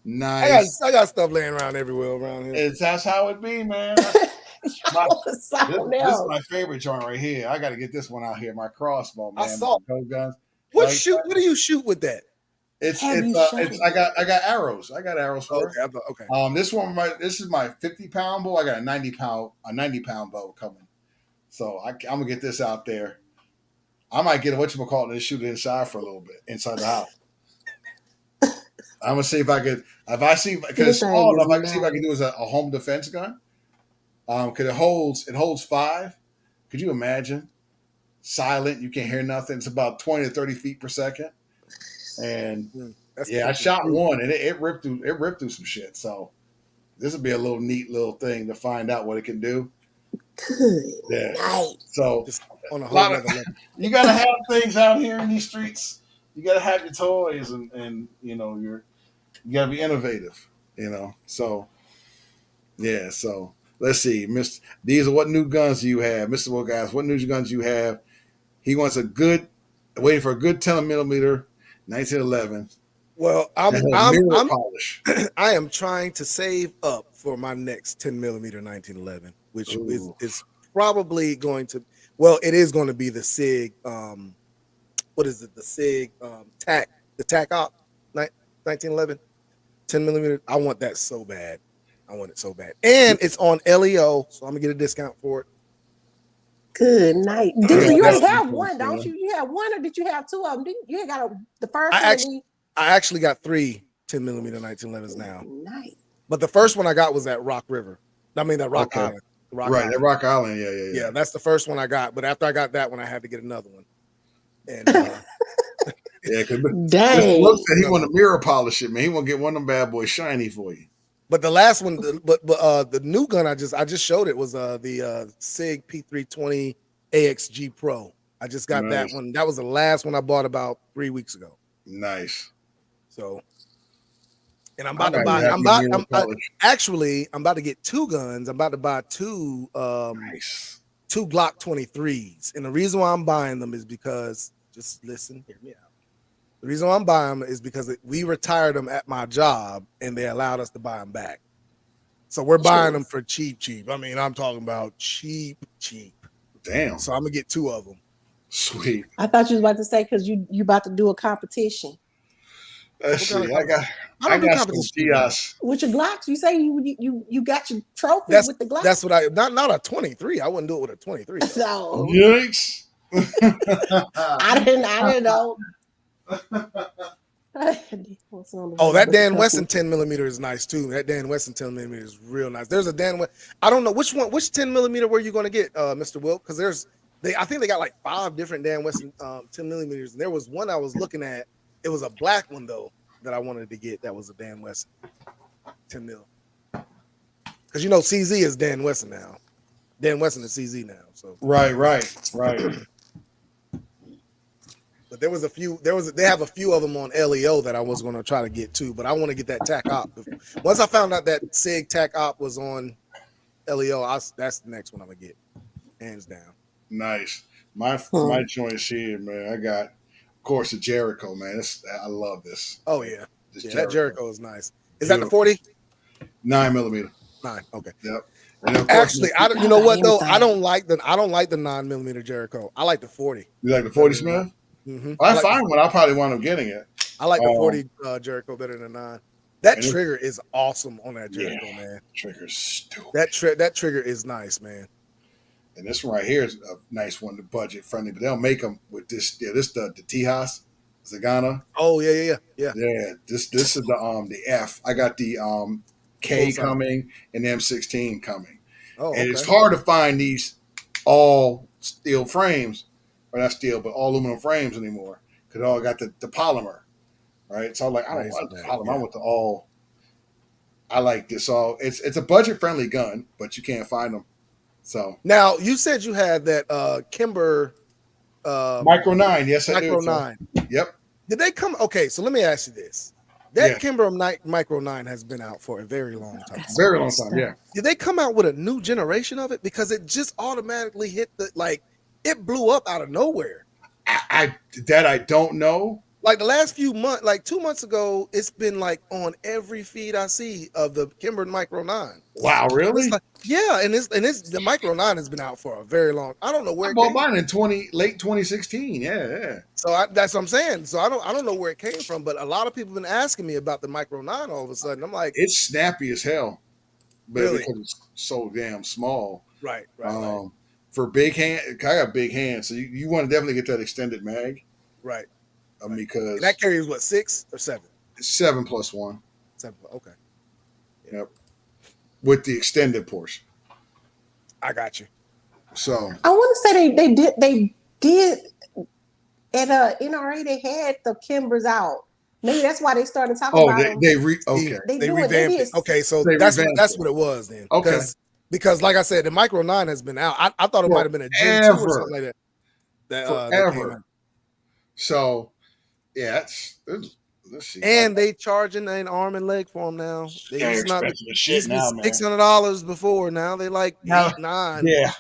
Nice. I got stuff laying around everywhere around here. That's how it be, man. This is my favorite joint right here. I got to get this one out here. My crossbow, man. I saw. Guns. What do you shoot with that? It's Have you it's shot it's it? I got arrows. I got arrows for Okay, it. okay. This is my 50-pound bow. I got a 90-pound bow coming. So I'm gonna get this out there. I might get a whatchamacallit and shoot it inside for a little bit inside the house. I'm gonna see if I could. If I see because This it's thing small is enough, I can see if I can do nice. as a home defense gun. Because it holds 5. Could you imagine? Silent, you can't hear nothing. It's about 20 to 30 feet per second. And That's yeah, I fucking shot crazy. one and it ripped through some shit. So this would be a little neat little thing to find out what it can do. Good Yeah. night. So Just on a a whole lot of nother level. you gotta have things out here in these streets. You gotta have your toys and you gotta be innovative, So yeah, so let's see. These are what new guns do you have? Mr. Will guys, what new guns do you have? He wants waiting for a good 10 millimeter 1911 Well, that has mirror I'm polish. I am trying to save up for my next 10 millimeter 1911, which Ooh, is probably going to, well, it is going to be the Sig, what is it? The Sig TAC op 1911, 10 millimeter. I want that so bad. I want it so bad. And it's on LEO, so I'm gonna get a discount for it. Good night. yeah, You that's ain't have cool, one, don't you? You have one, or did you have two of them? You ain't got the first I one. actually I actually got 3 10 millimeter 1911s now. Nice. But the first one I got was at Rock River. I mean that Rock Okay. Island. Right, Island. at Rock Island. Yeah, that's the first one I got. But after I got that one, I had to get another one. And yeah, because Dang. Brooks said he want to mirror polish it, man. He want to get one of them bad boys shiny for you. but the last one, the new gun I just showed it was the Sig P320 AXG Pro. I just got that one. That was the last one I bought about 3 weeks ago. Nice. So, and I'm about to buy. I'm about to get 2 guns. I'm about to buy 2 nice. 2 Glock 23s. And the reason why I'm buying them is because, just listen, hear me out. The reason why I'm buying them is because we retired them at my job and they allowed us to buy them back. So we're buying them for cheap. I mean, I'm talking about cheap. Damn. So I'm gonna get 2 of them. Sweet. I thought you was about to say because you about to do a competition. Let's see. I got some GIs. With your Glocks, you say you got your trophy with the Glocks. That's what not a 23. I wouldn't do it with a 23. So yikes. I didn't know. Oh, that Dan Wesson 10 millimeter is nice too. That Dan Wesson 10 millimeter is real nice. There's a Dan Wesson. I don't know which 10 millimeter were you going to get, Mr. Will? Because I think they got like 5 different Dan Wesson 10 millimeters, and there was one I was looking at. It was a black one though that I wanted to get. That was a Dan Wesson 10 mil. Because CZ is Dan Wesson now. Dan Wesson is CZ now. So right. But there was a few. They have a few of them on LEO that I was going to try to get too. But I want to get that TAC op. Once I found out that Sig TAC op was on LEO, that's the next one I'm gonna get, hands down. Nice. My choice here, man. I got, of course, the Jericho, man. I love this. Oh yeah, that Jericho is nice. Is Beautiful. that the 40? 9 millimeter. 9. Okay. Yep. Actually, you know what though? I don't like the 9 millimeter Jericho. I like the 40. You like the 40 Smith? Mm-hmm. I find one. I probably wind up getting it. I like the 40 Jericho better than 9. That trigger is awesome on that Jericho, man. Trigger's stupid. That trigger is nice, man. And this one right here is a nice one, the budget friendly, but they'll make them with this. Yeah, this the Tejas Zagana. Oh yeah. Yeah, this is the F. I got the K coming and the M16 coming. Oh, and it's hard to find these all steel frames, or not steel, but all aluminum frames anymore because all got the polymer, right? So I'm like, I don't want the polymer. I want the all. I like this all. It's a budget friendly gun, but you can't find them. So now you said you had that Kimber Micro 9, yes, I do. Micro 9. Yep. Did they come? Okay, so let me ask you this: that Kimber Micro 9 has been out for a very long time. Very long time, yeah. Did they come out with a new generation of it? Because it just automatically hit it blew up out of nowhere. I don't know. like the last few months, like 2 months ago, it's been like on every feed I see of the Kimber Micro 9. Wow, really? It's like, yeah, and the Micro 9 has been out for a very long. I don't know where I it bought came mine in late 2016. Yeah. So that's what I'm saying. So I don't know where it came from, but a lot of people have been asking me about the Micro 9 all of a sudden. I'm like, It's snappy as hell, but really? because it's so damn small. Right. For big hand, I got big hands, so you want to definitely get that extended mag. Right. Because and that carries what, 6 or 7? 7 plus 1. 7. Okay. Yep. With the extended portion. I got you. So I want to say they did at NRA they had the Kimbers out. Maybe that's why they started talking about them. They revamped it. Okay, so that's what it was then. Okay. Because like I said, the Micro 9 has been out. I thought it might have been a Gen 2 or something like that. Forever. So yeah, let's see. And they charging an arm and leg for them now. They used not $600 before. Now they like $8, $9. Yeah,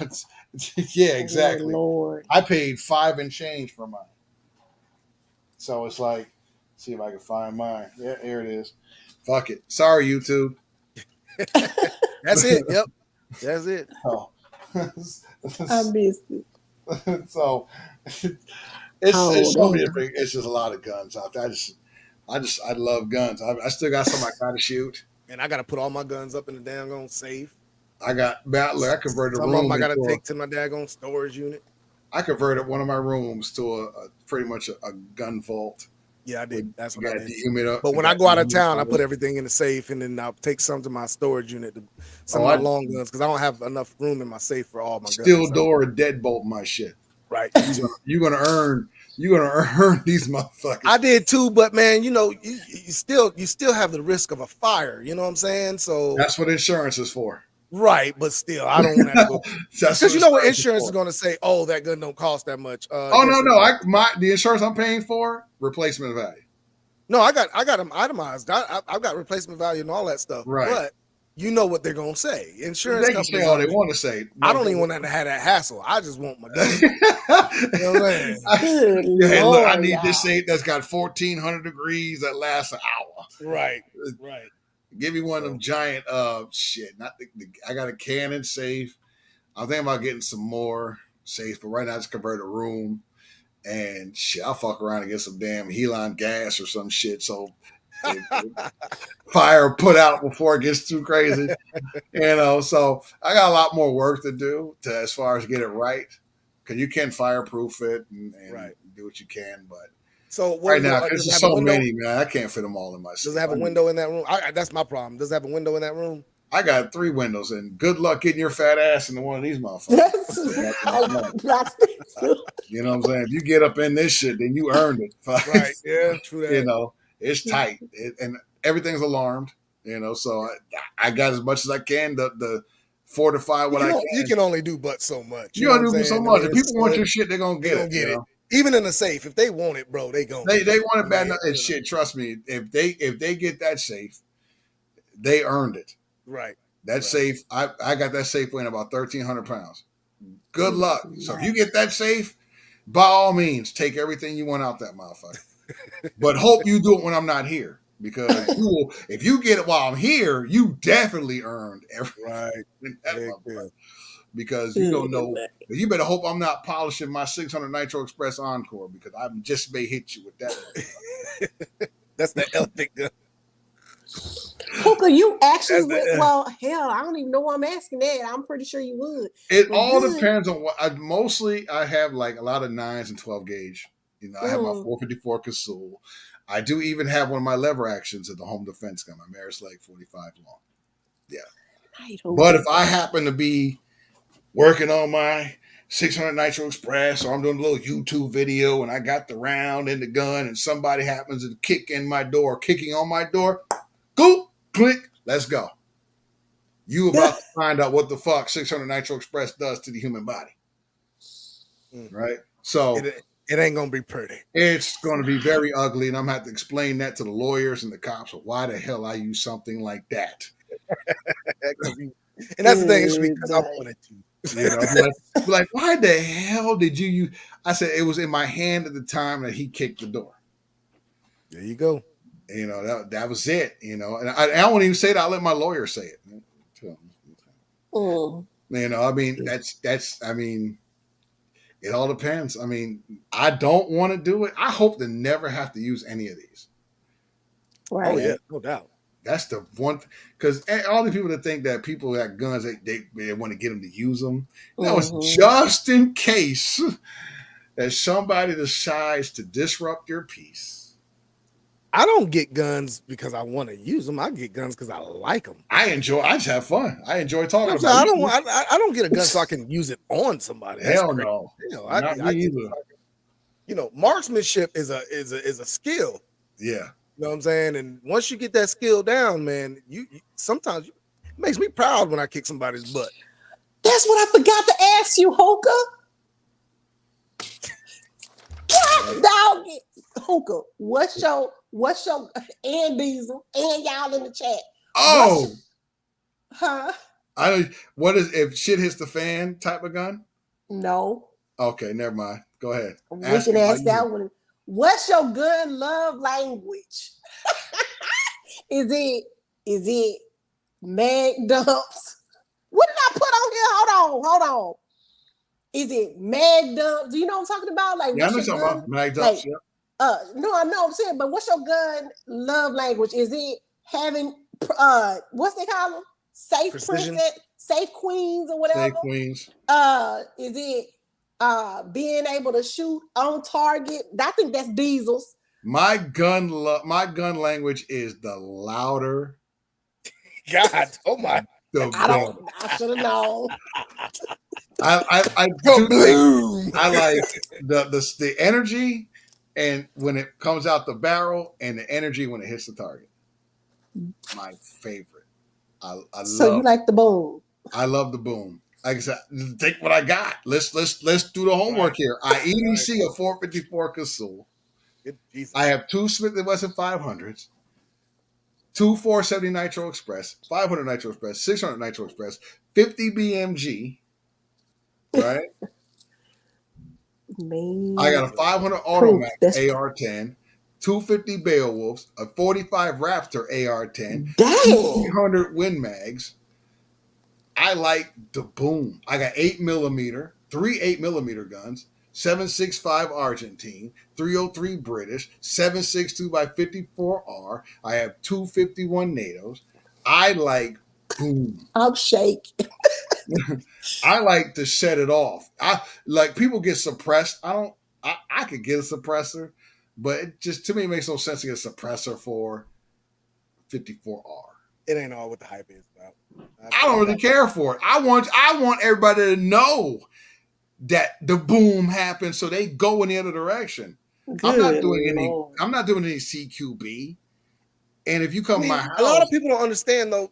yeah, exactly. Oh, Lord. I paid $5 and change for mine. So it's like, see if I can find mine. Yeah, here it is. Fuck it. Sorry, YouTube. That's it. Yep, that's it. Oh. I missed it. So it's so many different. It's just a lot of guns out there. I love guns. I still got some I gotta shoot. And I gotta put all my guns up in the daggone safe. I got Battler. I converted a room. Some of them I gotta take to my daggone storage unit. I converted one of my rooms to a pretty much a gun vault. Yeah, I did. That's what I did. Humidor. But when I go out of town, I put everything in the safe, and then I'll take some to my storage unit, some of my long guns, because I don't have enough room in my safe for all my guns. Steel door, deadbolt my shit. Right. You're gonna earn these motherfuckers. I did too, but man, you still have the risk of a fire. You know what I'm saying? So that's what insurance is for. Right, but still, I don't want to go because you know what insurance is going to say. Oh, that gun don't cost that much. No. The insurance I'm paying for replacement value. No, I got them itemized. I've got replacement value and all that stuff. Right, but you know what they're going to say. Insurance they can say all they want to say. I don't even want to have that hassle. I just want my gun. You know what I'm saying? Hey, look, I need this safe that's got 1,400 degrees that lasts an hour. Right. Give me one of them giant shit. I got a Canon safe. I'm thinking about getting some more safes, but right now I just convert a room and shit. I'll fuck around and get some damn Helon gas or some shit. So fire put out before it gets too crazy. So I got a lot more work to do as far as get it right. Because you can fireproof it and do what you can, but so right now, there's just so many, man. I can't fit them all in my safe. Does it have a window in that room? That's my problem. Does it have a window in that room? I got 3 windows, and good luck getting your fat ass into one of these motherfuckers. You know what I'm saying? If you get up in this shit, then you earned it. Right, yeah, true that. It's tight, and everything's alarmed, so I got as much as I can to fortify what I can. You can only do but so much. You only do so much. If people want your shit, they're going to get it. Even in the safe, if they want it, bro, they want it bad enough. And shit, trust me, if they get that safe, they earned it. Right. That safe, I got that safe weighing about 1,300 pounds. Good luck. So if you get that safe, by all means, take everything you want out that motherfucker. But hope you do it when I'm not here. Because if you get it while I'm here, you definitely earned everything. Right. Because you don't know. You better hope I'm not polishing my 600 Nitro Express Encore because I just may hit you with that. That's the elephant gun. Hookah, you actually would. Well, hell, I don't even know why I'm asking that. I'm pretty sure you would. It all depends on what. I have like a lot of 9s and 12 gauge. I have my 454 Cazul. I do even have one of my lever actions at the home defense gun, my Maris Leg 45 long. Yeah. But if I happen to be working on my 600 Nitro Express, or I'm doing a little YouTube video and I got the round in the gun and somebody happens to kicking on my door, go, click, let's go. You about to find out what the fuck 600 Nitro Express does to the human body. Right? So it ain't going to be pretty. It's going to be very ugly, and I'm going to have to explain that to the lawyers and the cops of why the hell I use something like that. And that's the thing, it's because I wanted to. Like, why the hell did you use? I said it was in my hand at the time that he kicked the door. There you go. You know, that was it. You know, and I won't even say that. I'll let my lawyer say it. Mm. You know, I mean, that's. I mean, it all depends. I mean, I don't want to do it. I hope to never have to use any of these. Right. Oh yeah, no doubt. That's the one, because all the people that think that people that got guns, they want to get them to use them. That was just in case that somebody decides to disrupt your peace. I don't get guns because I want to use them. I get guns because I like them. I just have fun. I enjoy talking about it. I don't get a gun so I can use it on somebody. Hell no. You know, Not me either. You know, marksmanship is a skill. Yeah. You know what I'm saying? And once you get that skill down, man, you sometimes it makes me proud when I kick somebody's butt. That's what I forgot to ask you, Hookah. Dog, Hookah, what's your and Diesel and y'all in the chat? Oh, huh? I don't. What is if shit hits the fan type of gun? No. Okay, never mind. Go ahead. We can ask that one. What's your gun love language? Is it mag dumps? What did I put on here? Hold on. Is it mag dumps? Do you know what I'm talking about? Like, yeah, I know something about mag dumps. Like, no, I know what I'm saying, but what's your gun love language? Is it having what's they call them? Safe Precision. princess, safe queens or whatever? Safe queens. Is it being able to shoot on target? I think that's Diesel's. My gun language is the louder. God, oh my! I should have known. I like the energy, and when it comes out the barrel, and the energy when it hits the target. My favorite. So you like the boom? I love the boom. Like I said, take what I got. Let's do the homework here. I EDC a 454 Cazul. I have 2 Smith & Wesson 500s, 2 470 Nitro Express, 500 Nitro Express, 600 Nitro Express, 50 BMG. Right. Man. I got a 500 Automatic AR-10, 250 Beowulfs, a 45 Raptor AR-10, 200 Win Mags. I like the boom. I got 8mm, 3 8mm guns, 7.65 Argentine, 303 British, 7.62 by 54R. I have 251 NATOs. I like boom. I'm shaking. I like to set it off. I like people get suppressed. I could get a suppressor, but it just to me it makes no sense to get a suppressor for 54R. It ain't all what the hype is about. I don't really care for it. I want everybody to know that the boom happens, so they go in the other direction. I'm not doing any CQB. And if you come to my house, a lot of people don't understand though.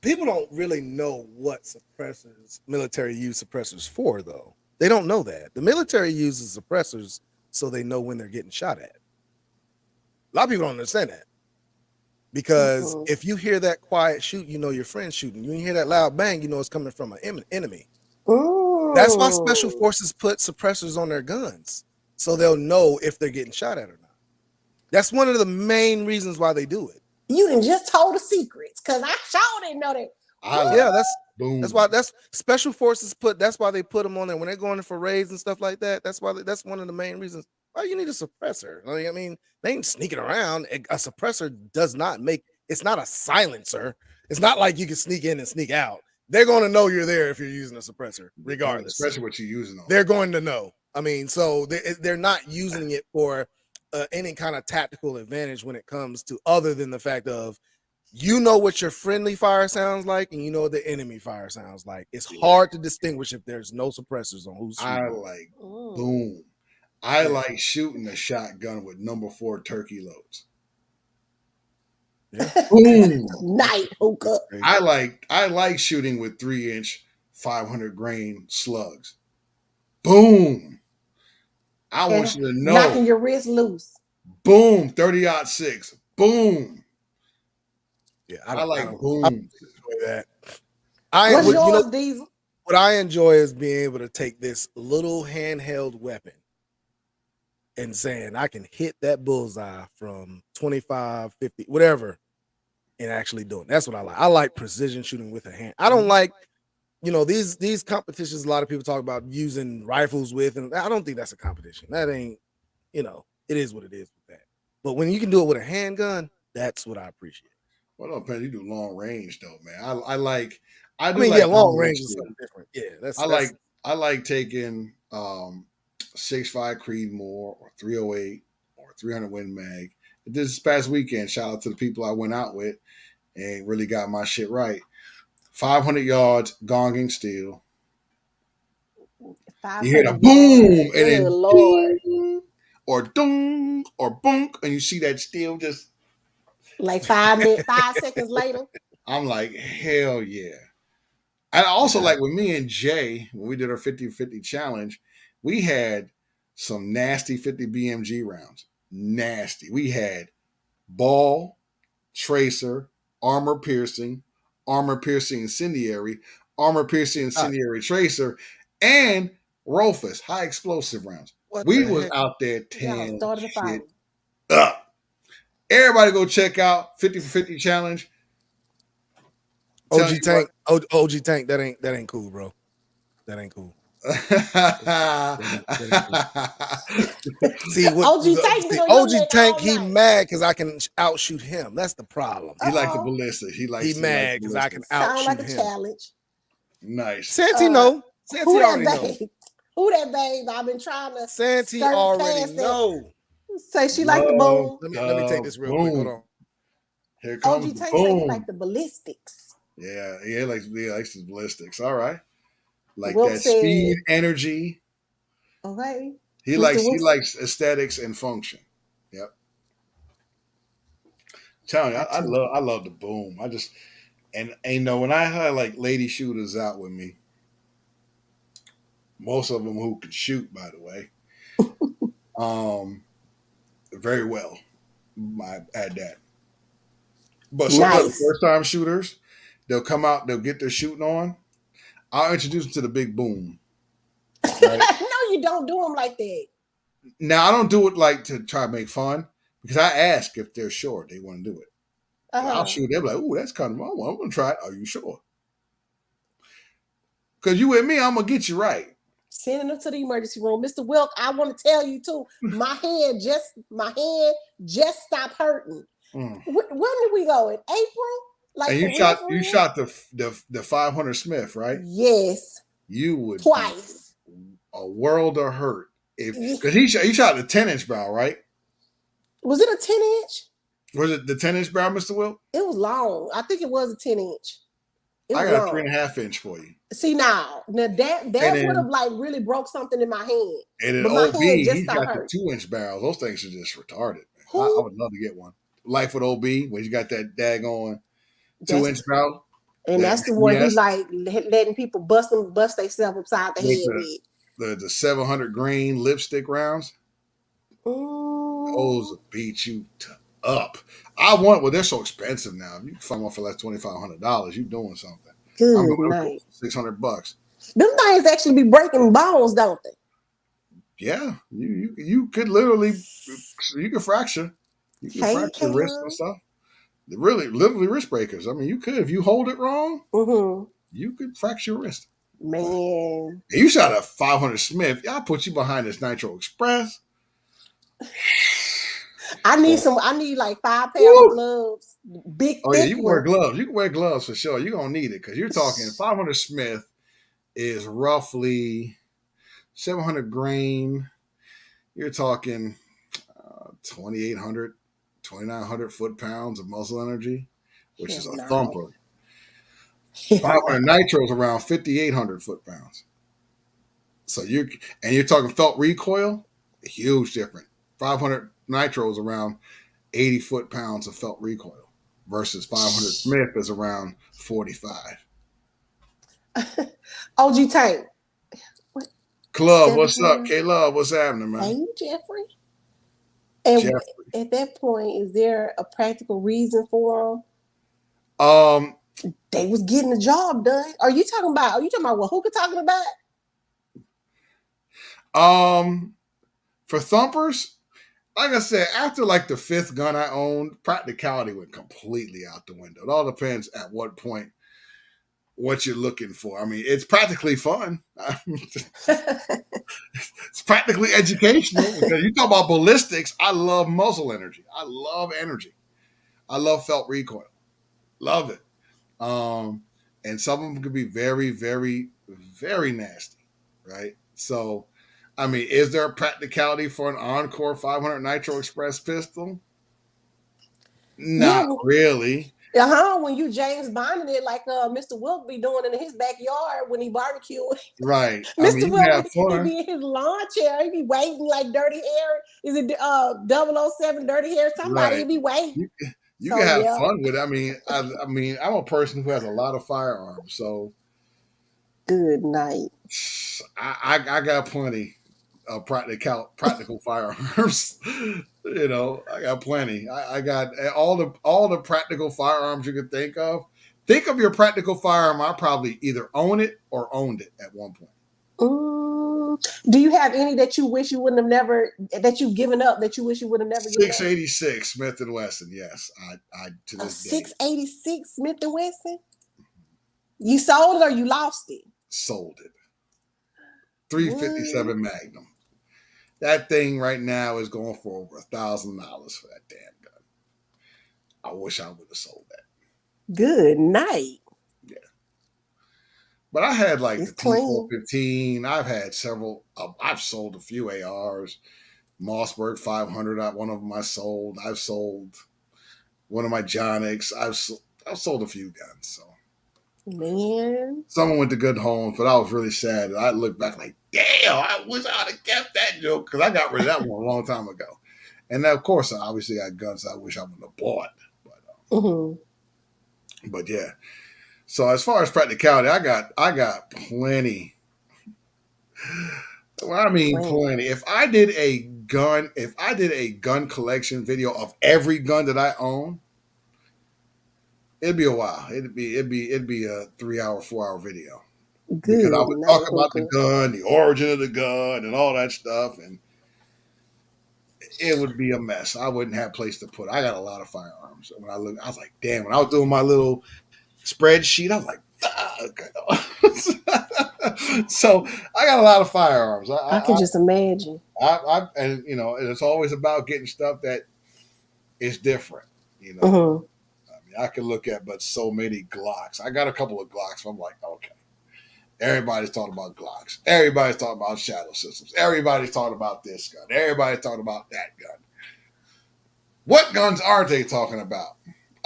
People don't really know what suppressors, military use suppressors for, though. They don't know that. The military uses suppressors so they know when they're getting shot at. A lot of people don't understand that. Because if you hear that quiet shoot, you know your friend's shooting. You hear that loud bang, you know it's coming from an enemy. That's why special forces put suppressors on their guns. So they'll know if they're getting shot at or not. That's one of the main reasons why they do it. You done just told the secrets, because I sure didn't know that. That's why special forces that's why they put them on there when they're going for raids and stuff like that. That's why that's one of the main reasons why you need a suppressor. I mean, they ain't sneaking around. A suppressor it's not a silencer. It's not like you can sneak in and sneak out. They're going to know you're there if you're using a suppressor, regardless. Especially what you're using. They're going to know. I mean, so they're not using it for any kind of tactical advantage when it comes to other than the fact of you know what your friendly fire sounds like and you know what the enemy fire sounds like. It's hard to distinguish if there's no suppressors on who's shooting. I like boom. I like shooting a shotgun with number 4 turkey loads. Yeah. Boom. Night Hookah. I like shooting with 3-inch 500 grain slugs. Boom. I want you to know. Knocking your wrist loose. Boom. 30-06. Boom. Yeah, I like boom. I enjoy that. What's yours, Diesel? What I enjoy is being able to take this little handheld weapon and saying I can hit that bullseye from 25, 50, whatever, and actually doing it. That's what I like. I like precision shooting with a hand. I don't like, these competitions a lot of people talk about using rifles with, and I don't think that's a competition. That ain't, it is what it is with that. But when you can do it with a handgun, that's what I appreciate. Well, no, man, you do long range though, man. I Long range is something different. Yeah, I like taking 6.5 Creedmoor or 308 or 300 Win Mag. This past weekend, shout out to the people I went out with and really got my shit right. 500 yards, gonging steel. You hear the boom and then Lord. Ding, or dung or bunk, and you see that steel just like 5 seconds later. I'm like, hell yeah. And also, like with me and Jay, when we did our 50-50 challenge, we had some nasty 50 BMG rounds. Nasty. We had ball, tracer, armor piercing incendiary, tracer, and Rofus, high explosive rounds. We was out there tearing shit up. Everybody go check out 50 for 50 challenge. OG Tank, OG Tank, that ain't cool, bro. That ain't cool. See, OG Tank, he mad because I can outshoot him. That's the problem. He like the ballistic. He mad because I can outshoot him. Challenge. Nice. Santi already know. Who that babe? I've been trying to. Santi already know. Say she like the boom. Let me take this real quick. Hold on. Here comes OG Tank say he like the ballistics. Yeah, he likes his ballistics. All right. Like that speed, energy. Okay. He likes aesthetics and function. Yep. I'm telling you, I love the boom. When I had like lady shooters out with me, most of them who could shoot, by the way, very well. I add that. But some of the first time shooters, they'll come out, they'll get their shooting on. I'll introduce them to the big boom. Right? No, you don't do them like that. Now, I don't do it like to try to make fun because I ask if they're sure they want to do it. I'll shoot. They're like, "Ooh, that's kind of fun. I'm going to try it. Are you sure?" Because you with me, I'm going to get you right. Sending them to the emergency room. Mr. Wilk, I want to tell you too, my hand just stopped hurting. When did we go? In April? Like, and you shot the 500 Smith, right? Yes. You would twice. A world of hurt because he shot the 10-inch barrel, right? Was it a 10-inch? Was it the 10-inch barrel, Mr. Will? It was long. I think it was a 10-inch. I got a 3.5-inch for you. See now that would have like really broke something in my hand. And in OB, he's got the 2-inch barrels. Those things are just retarded. Man. I would love to get one. Life with OB, when you got that daggone 2-inch barrel. And that's the one he like letting people bust themselves upside the head with. The 700 grain lipstick rounds. Those will beat you up. They're so expensive now. You can find one for like $2,500. You doing something. Good night. $600. Them things actually be breaking bones, don't they? Yeah, you could literally fracture. You can fracture wrists and stuff. They're literally wrist breakers. I mean, you could if you hold it wrong. You could fracture your wrist. Man, and you shot a 500 Smith. I'll put you behind this Nitro Express. I need like 5 pairs of gloves. Big. Oh yeah, you can wear gloves. You can wear gloves for sure. You're gonna need it because you're talking 500 Smith is roughly 700 grain. You're talking 2,800, 2,900 foot-pounds of muscle energy, which is a thumper. 500 Nitro is around 5,800 foot-pounds. So you're talking felt recoil, huge difference. 500 Nitro is around 80 foot-pounds of felt recoil versus 500 Smith is around 45. OG Tank. Club, what's up? K-Love, what's happening, man? Hey, Jeffrey. And at that point, is there a practical reason for them? They was getting the job done. Are you talking about what Hookah talking about? For thumpers, like I said, after like the 5th gun I owned, practicality went completely out the window. It all depends at what point what you're looking for. I mean, it's practically fun. It's practically educational because you talk about ballistics. I love muzzle energy. I love energy. I love felt recoil. Love it. And some of them could be very, very, very nasty, right? So, I mean, is there a practicality for an Encore 500 Nitro Express pistol? Not really. When you James Bonding it like Mr. Wilk be doing in his backyard when he barbecue. Right. Mr. I mean, Wilk, he be in his lawn chair. He be waiting like Dirty Hair. Is it 007 Dirty Hair? Somebody right. be waiting. You can have fun with it. I mean, I'm a person who has a lot of firearms, so good night. I got plenty of practical firearms. You know, I got plenty. I got all the practical firearms you could think of. Think of your practical firearm. I probably either own it or owned it at one point. Do you have any that you wish you wouldn't have never, that you've given up, that you wish you would have never given up? 686 Smith & Wesson, yes. I to this day. 686 Smith & Wesson? You sold it or you lost it? Sold it. 357 Magnum. That thing right now is going for over $1,000 for that damn gun. I wish I would have sold that. Good night. Yeah. But I had like the T415. I've had several. I've sold a few ARs. Mossberg 500. One of them I sold. I've sold one of my Jonics. I've sold a few guns. So. Man. Someone went to good homes, but I was really sad. I looked back like, damn, I wish I'd have kept that joke because I got rid of that one a long time ago. And then, of course, I obviously got guns I wish I would have bought. But yeah. So as far as practicality, I got plenty. Well, I mean, plenty. If I did a gun collection video of every gun that I own, it'd be a while. It'd be a 3-hour, 4-hour video. Because I would talk about the gun, the origin of the gun, and all that stuff, and it would be a mess. I wouldn't have a place to put it. I got a lot of firearms. When I was like, damn. When I was doing my little spreadsheet, I was like, so I got a lot of firearms. I can just imagine. And you know, it's always about getting stuff that is different. You know. I can look at but so many Glocks. I got a couple of Glocks. So I'm like, okay. Everybody's talking about Glocks. Everybody's talking about shadow systems. Everybody's talking about this gun. Everybody's talking about that gun. What guns are they talking about?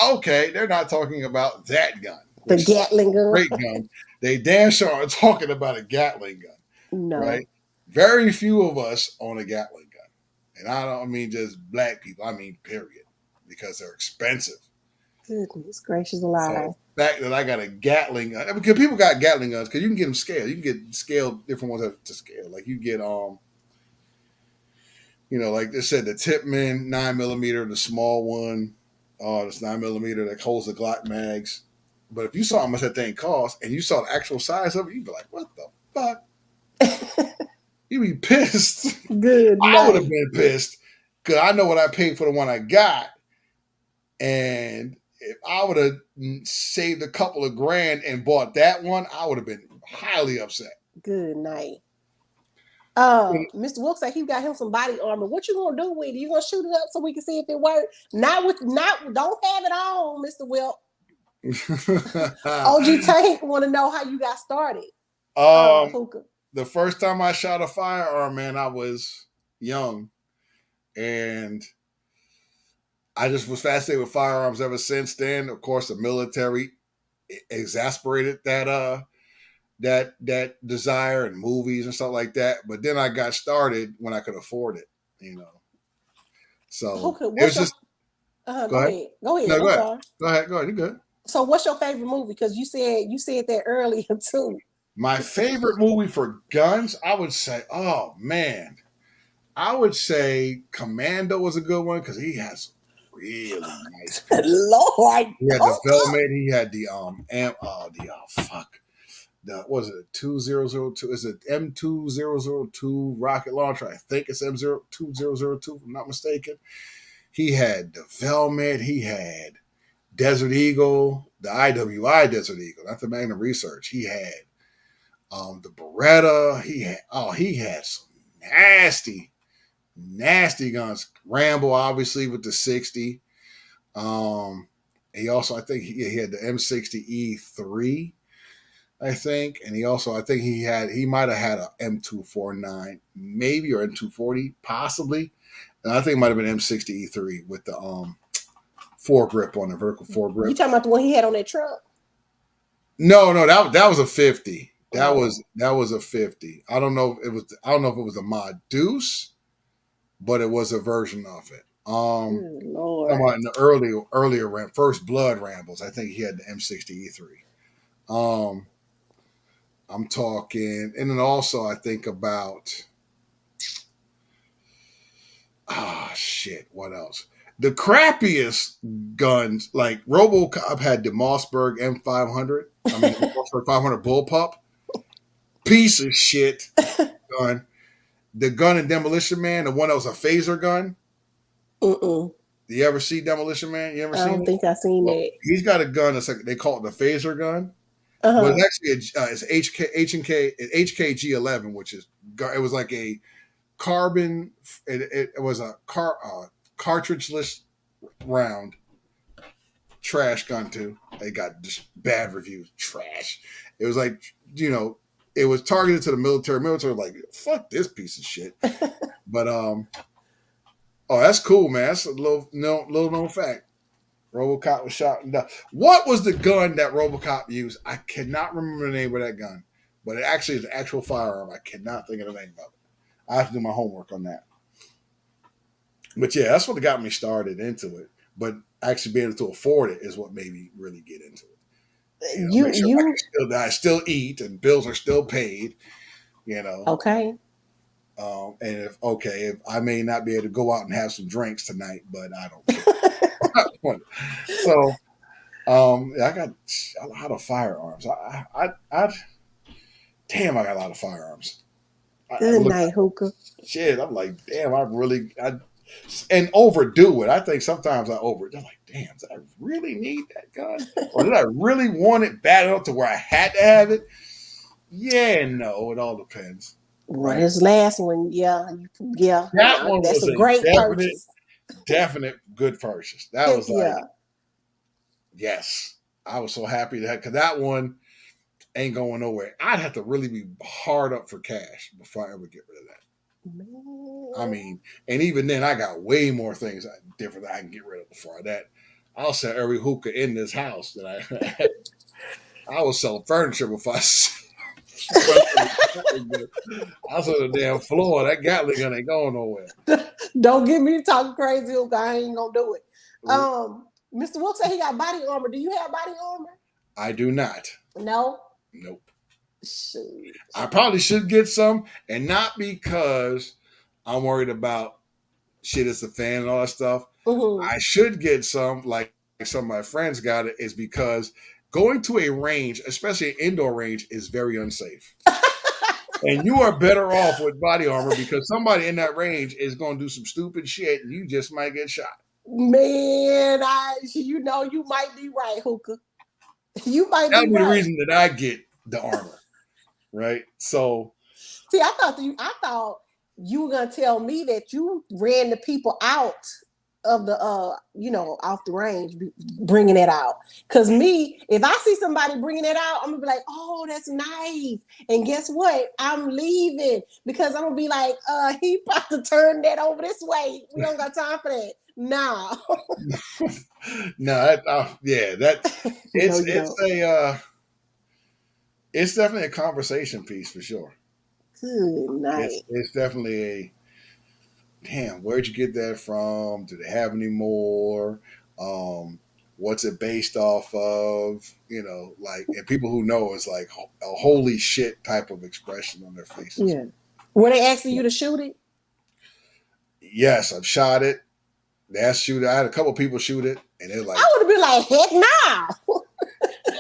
Okay, they're not talking about that gun. The Gatling gun. Great gun. They damn sure are talking about a Gatling gun. No. Right? Very few of us own a Gatling gun. And I don't mean just black people. I mean period. Because they're expensive. Goodness gracious alive. So the fact that I got a Gatling gun, because people got Gatling guns, because you can get them scaled. You can get scaled, different ones to scale. Like you get, like they said, the Tipman 9mm, the small one, this 9mm that holds the Glock mags. But if you saw how much that thing cost and you saw the actual size of it, you'd be like, what the fuck? You'd be pissed. Good. I would have been pissed because I know what I paid for the one I got. And if I would have saved a couple of grand and bought that one, I would have been highly upset. Good night. Mr. Wilkes said he got him some body armor. What you gonna do with it? You gonna shoot it up so we can see if it works? Don't have it on, Mr. Wilkes. OG Tank want to know how you got started. Hookah. The first time I shot a firearm, man, I was young, and I just was fascinated with firearms ever since then. Of course, the military exasperated that desire and movies and stuff like that. But then I got started when I could afford it, So Hookah, it was just. Go ahead. No, go ahead. Go ahead. You're good. So, what's your favorite movie? Because you said that earlier too. My favorite movie for guns, I would say, Commando was a good one because he has really nice. Lord, he had the Velvet. He had the Was it a 2002? Is it M2002 rocket launcher? I think it's M2002, if I'm not mistaken. He had the Velvet. He had Desert Eagle, the IWI Desert Eagle, not the Magnum Research. He had the Beretta. He had some nasty guns. Rambo, obviously, with the 60. He also, I think he had the M60E3, I think. And I think he might have had a M249, maybe, or M240, possibly. And I think it might have been M60E3 with the foregrip on the vertical foregrip. You talking about the one he had on that truck? No, that was a 50. That was a 50. I don't know if it was a Mod Deuce, but it was a version of it. Lord. In the earlier First Blood Rambles, I think he had the M60E3. I'm talking, and then also I think about what else? The crappiest guns, like RoboCop had the Mossberg M500. I mean, Mossberg 500 Bullpup. Piece of shit gun. The gun in Demolition Man, the one that was a phaser gun. Do you ever see Demolition Man? You ever seen it? I don't think I've seen that. He's got a gun that's like, they call it the phaser gun. But it's actually it's HKG11, which is, it was like a carbon, it was a cartridgeless round. Trash gun too. They got just bad reviews. Trash. It was like, it was targeted to the military. Military was like, fuck this piece of shit. But that's cool, man. That's a little known fact. RoboCop was shot and died. What was the gun that RoboCop used? I cannot remember the name of that gun, but it actually is an actual firearm. I cannot think of the name of it. I have to do my homework on that. But yeah, that's what got me started into it. But actually being able to afford it is what made me really get into it. I still eat and bills are still paid. Okay. And if I may not be able to go out and have some drinks tonight, but I don't care. So, I got a lot of firearms. I got a lot of firearms. Good night, Hookah. Shit, I'm like, damn, and overdo it. I think sometimes I overdo it. I'm like, damn, did I really need that gun? Or did I really want it bad enough to where I had to have it? Yeah, no, it all depends. Well, this last one, yeah. That one that's was a great purchase. Definite good purchase. That was yes. I was so happy because that one ain't going nowhere. I'd have to really be hard up for cash before I ever get rid of that. Man. I mean, and even then, I got way more things different that I can get rid of before that. I'll sell every hookah in this house that I will sell furniture before I sell the damn floor. That Gatling gun ain't going nowhere. Don't get me talking crazy, Hookah. I ain't gonna do it. Mr. Wilkes said he got body armor. Do you have body armor? I do not. No? Nope. Shoot. I probably should get some, and not because I'm worried about shit as a fan and all that stuff. Mm-hmm. I should get some, like some of my friends got it, is because going to a range, especially an indoor range, is very unsafe. And you are better off with body armor because somebody in that range is going to do some stupid shit and you just might get shot. Man, you might be right, Hookah. You might be right. That'd be the reason that I get the armor, right? So, see, I thought you were gonna tell me that you ran the people out of the off the range, bringing it out. Because me, if I see somebody bringing it out, I'm gonna be like, oh, that's nice. And guess what? I'm leaving because I'm gonna be like, he about to turn that over this way. We don't got time for that. Nah. It's definitely a conversation piece for sure. Good night. It's definitely a damn. Where'd you get that from? Do they have any more? What's it based off of? And people who know is like a holy shit type of expression on their faces. Yeah. Were they asking you to shoot it? Yes, I've shot it. They asked shoot it. I had a couple people shoot it, and they're like, I would have been like, heck no.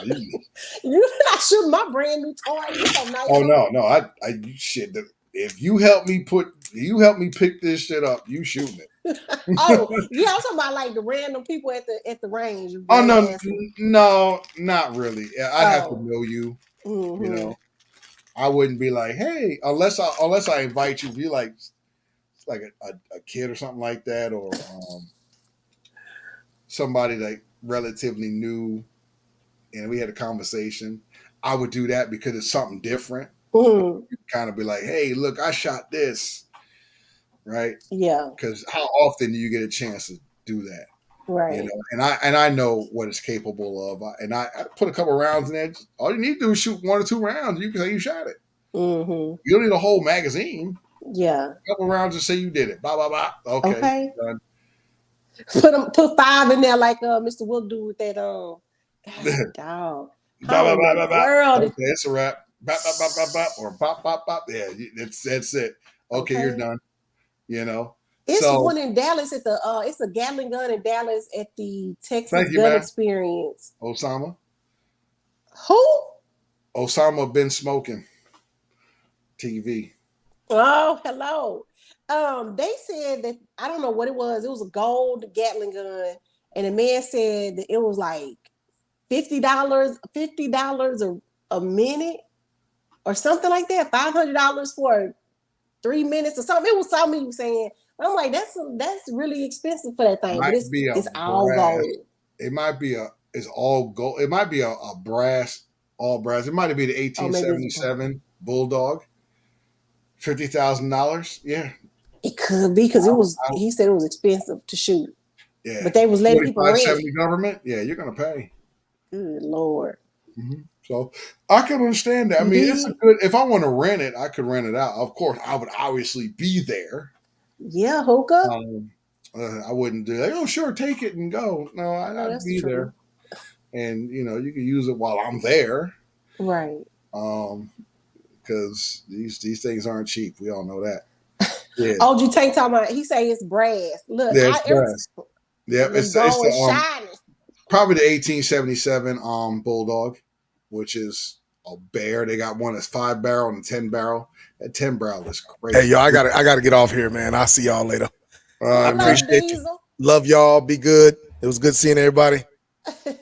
You're not shooting my brand new toy. You so nice. Oh no, I shit. If you help me pick this shit up, you shooting it. Oh, yeah, I'm talking about like the random people at the range. Oh no, not really. I'd have to Oh. know you. Mm-hmm. You know, I wouldn't be like, hey, unless I invite you. If you like a kid or something like that, or somebody like relatively new, and we had a conversation, I would do that because it's something different. Mm-hmm. Kind of be like, hey, look, I shot this, right? Yeah. Because how often do you get a chance to do that? Right. You know, and I know what it's capable of, and I put a couple rounds in there. All you need to do is shoot 1 or 2 rounds. You can say you shot it. Mm-hmm. You don't need a whole magazine. Yeah. A couple rounds to say you did it. Blah blah blah. Okay. Done. Put 5 in there like Mr. Will do with that God, dog. Blah, blah, blah, blah, blah. World. Okay, it's a wrap. Bop, bop, bop, bop, bop, or bop, bop, bop. Yeah, that's it. Okay, you're done. You know. It's one in Dallas at the it's a Gatling gun in Dallas at the Texas Gun Experience. Osama. Who? Osama been smoking. TV. Oh, hello. They said that I don't know what it was. It was a gold Gatling gun, and the man said that it was like $50 a minute or something like that. $500 for 3 minutes or something. It was something he was saying. I'm like, that's really expensive for that thing. But it's all gold. It might be it's all gold. It might be a brass, all brass. It might be the 1877 Bulldog. $50,000. Yeah. It could be because he said it was expensive to shoot. Yeah. But they was letting people rent. Government. Yeah, you're gonna pay. Good Lord. Mm-hmm. So I can understand that. I mean, it's a good. If I want to rent it, I could rent it out. Of course, I would obviously be there. Yeah, Hookah. I wouldn't do that. Oh, sure, take it and go. No, I'd be there, and you can use it while I'm there, right? Because these things aren't cheap. We all know that. Yeah. Oh, you tank talking about? He say it's brass. Look, it's brass. Yeah, it's shiny. Probably the 1877 Bulldog, which is a bear. They got one that's 5-barrel and 10-barrel. That 10-barrel is crazy. Hey, y'all, I gotta get off here, man. I'll see y'all later. I appreciate you. Love y'all. Be good. It was good seeing everybody.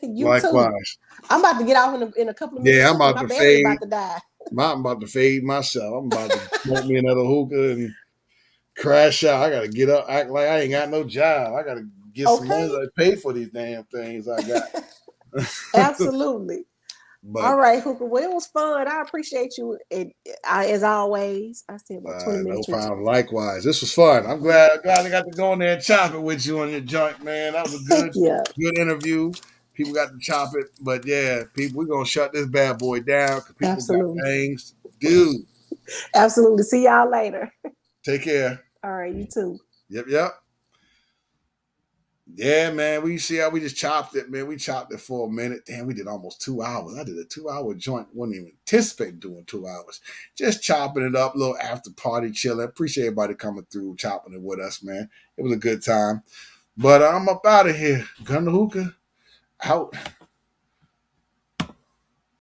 Likewise. Too. I'm about to get off in a couple of minutes. Yeah, I'm about to fade. About to die. I'm about to fade myself. I'm about to smoke me another hookah and crash out. I gotta get up, act like I ain't got no job. I gotta get some money to pay for these damn things I got. Absolutely. All right, Hookah. Well, it was fun. I appreciate you. As always, I said about 20 minutes. No problem. Likewise. This was fun. I'm glad I got to go in there and chop it with you on your joint, man. That was a good interview. People got to chop it. But yeah, people, we're going to shut this bad boy down because people got things to do. Absolutely. See y'all later. Take care. All right, you too. Yep. Yeah, man. We see how we just chopped it, man. We chopped it for a minute. Damn, we did almost 2 hours. I did a 2-hour joint. Wasn't even anticipating doing 2 hours. Just chopping it up, a little after party chilling. Appreciate everybody coming through, chopping it with us, man. It was a good time. But I'm up out of here. Gun the Hookah out.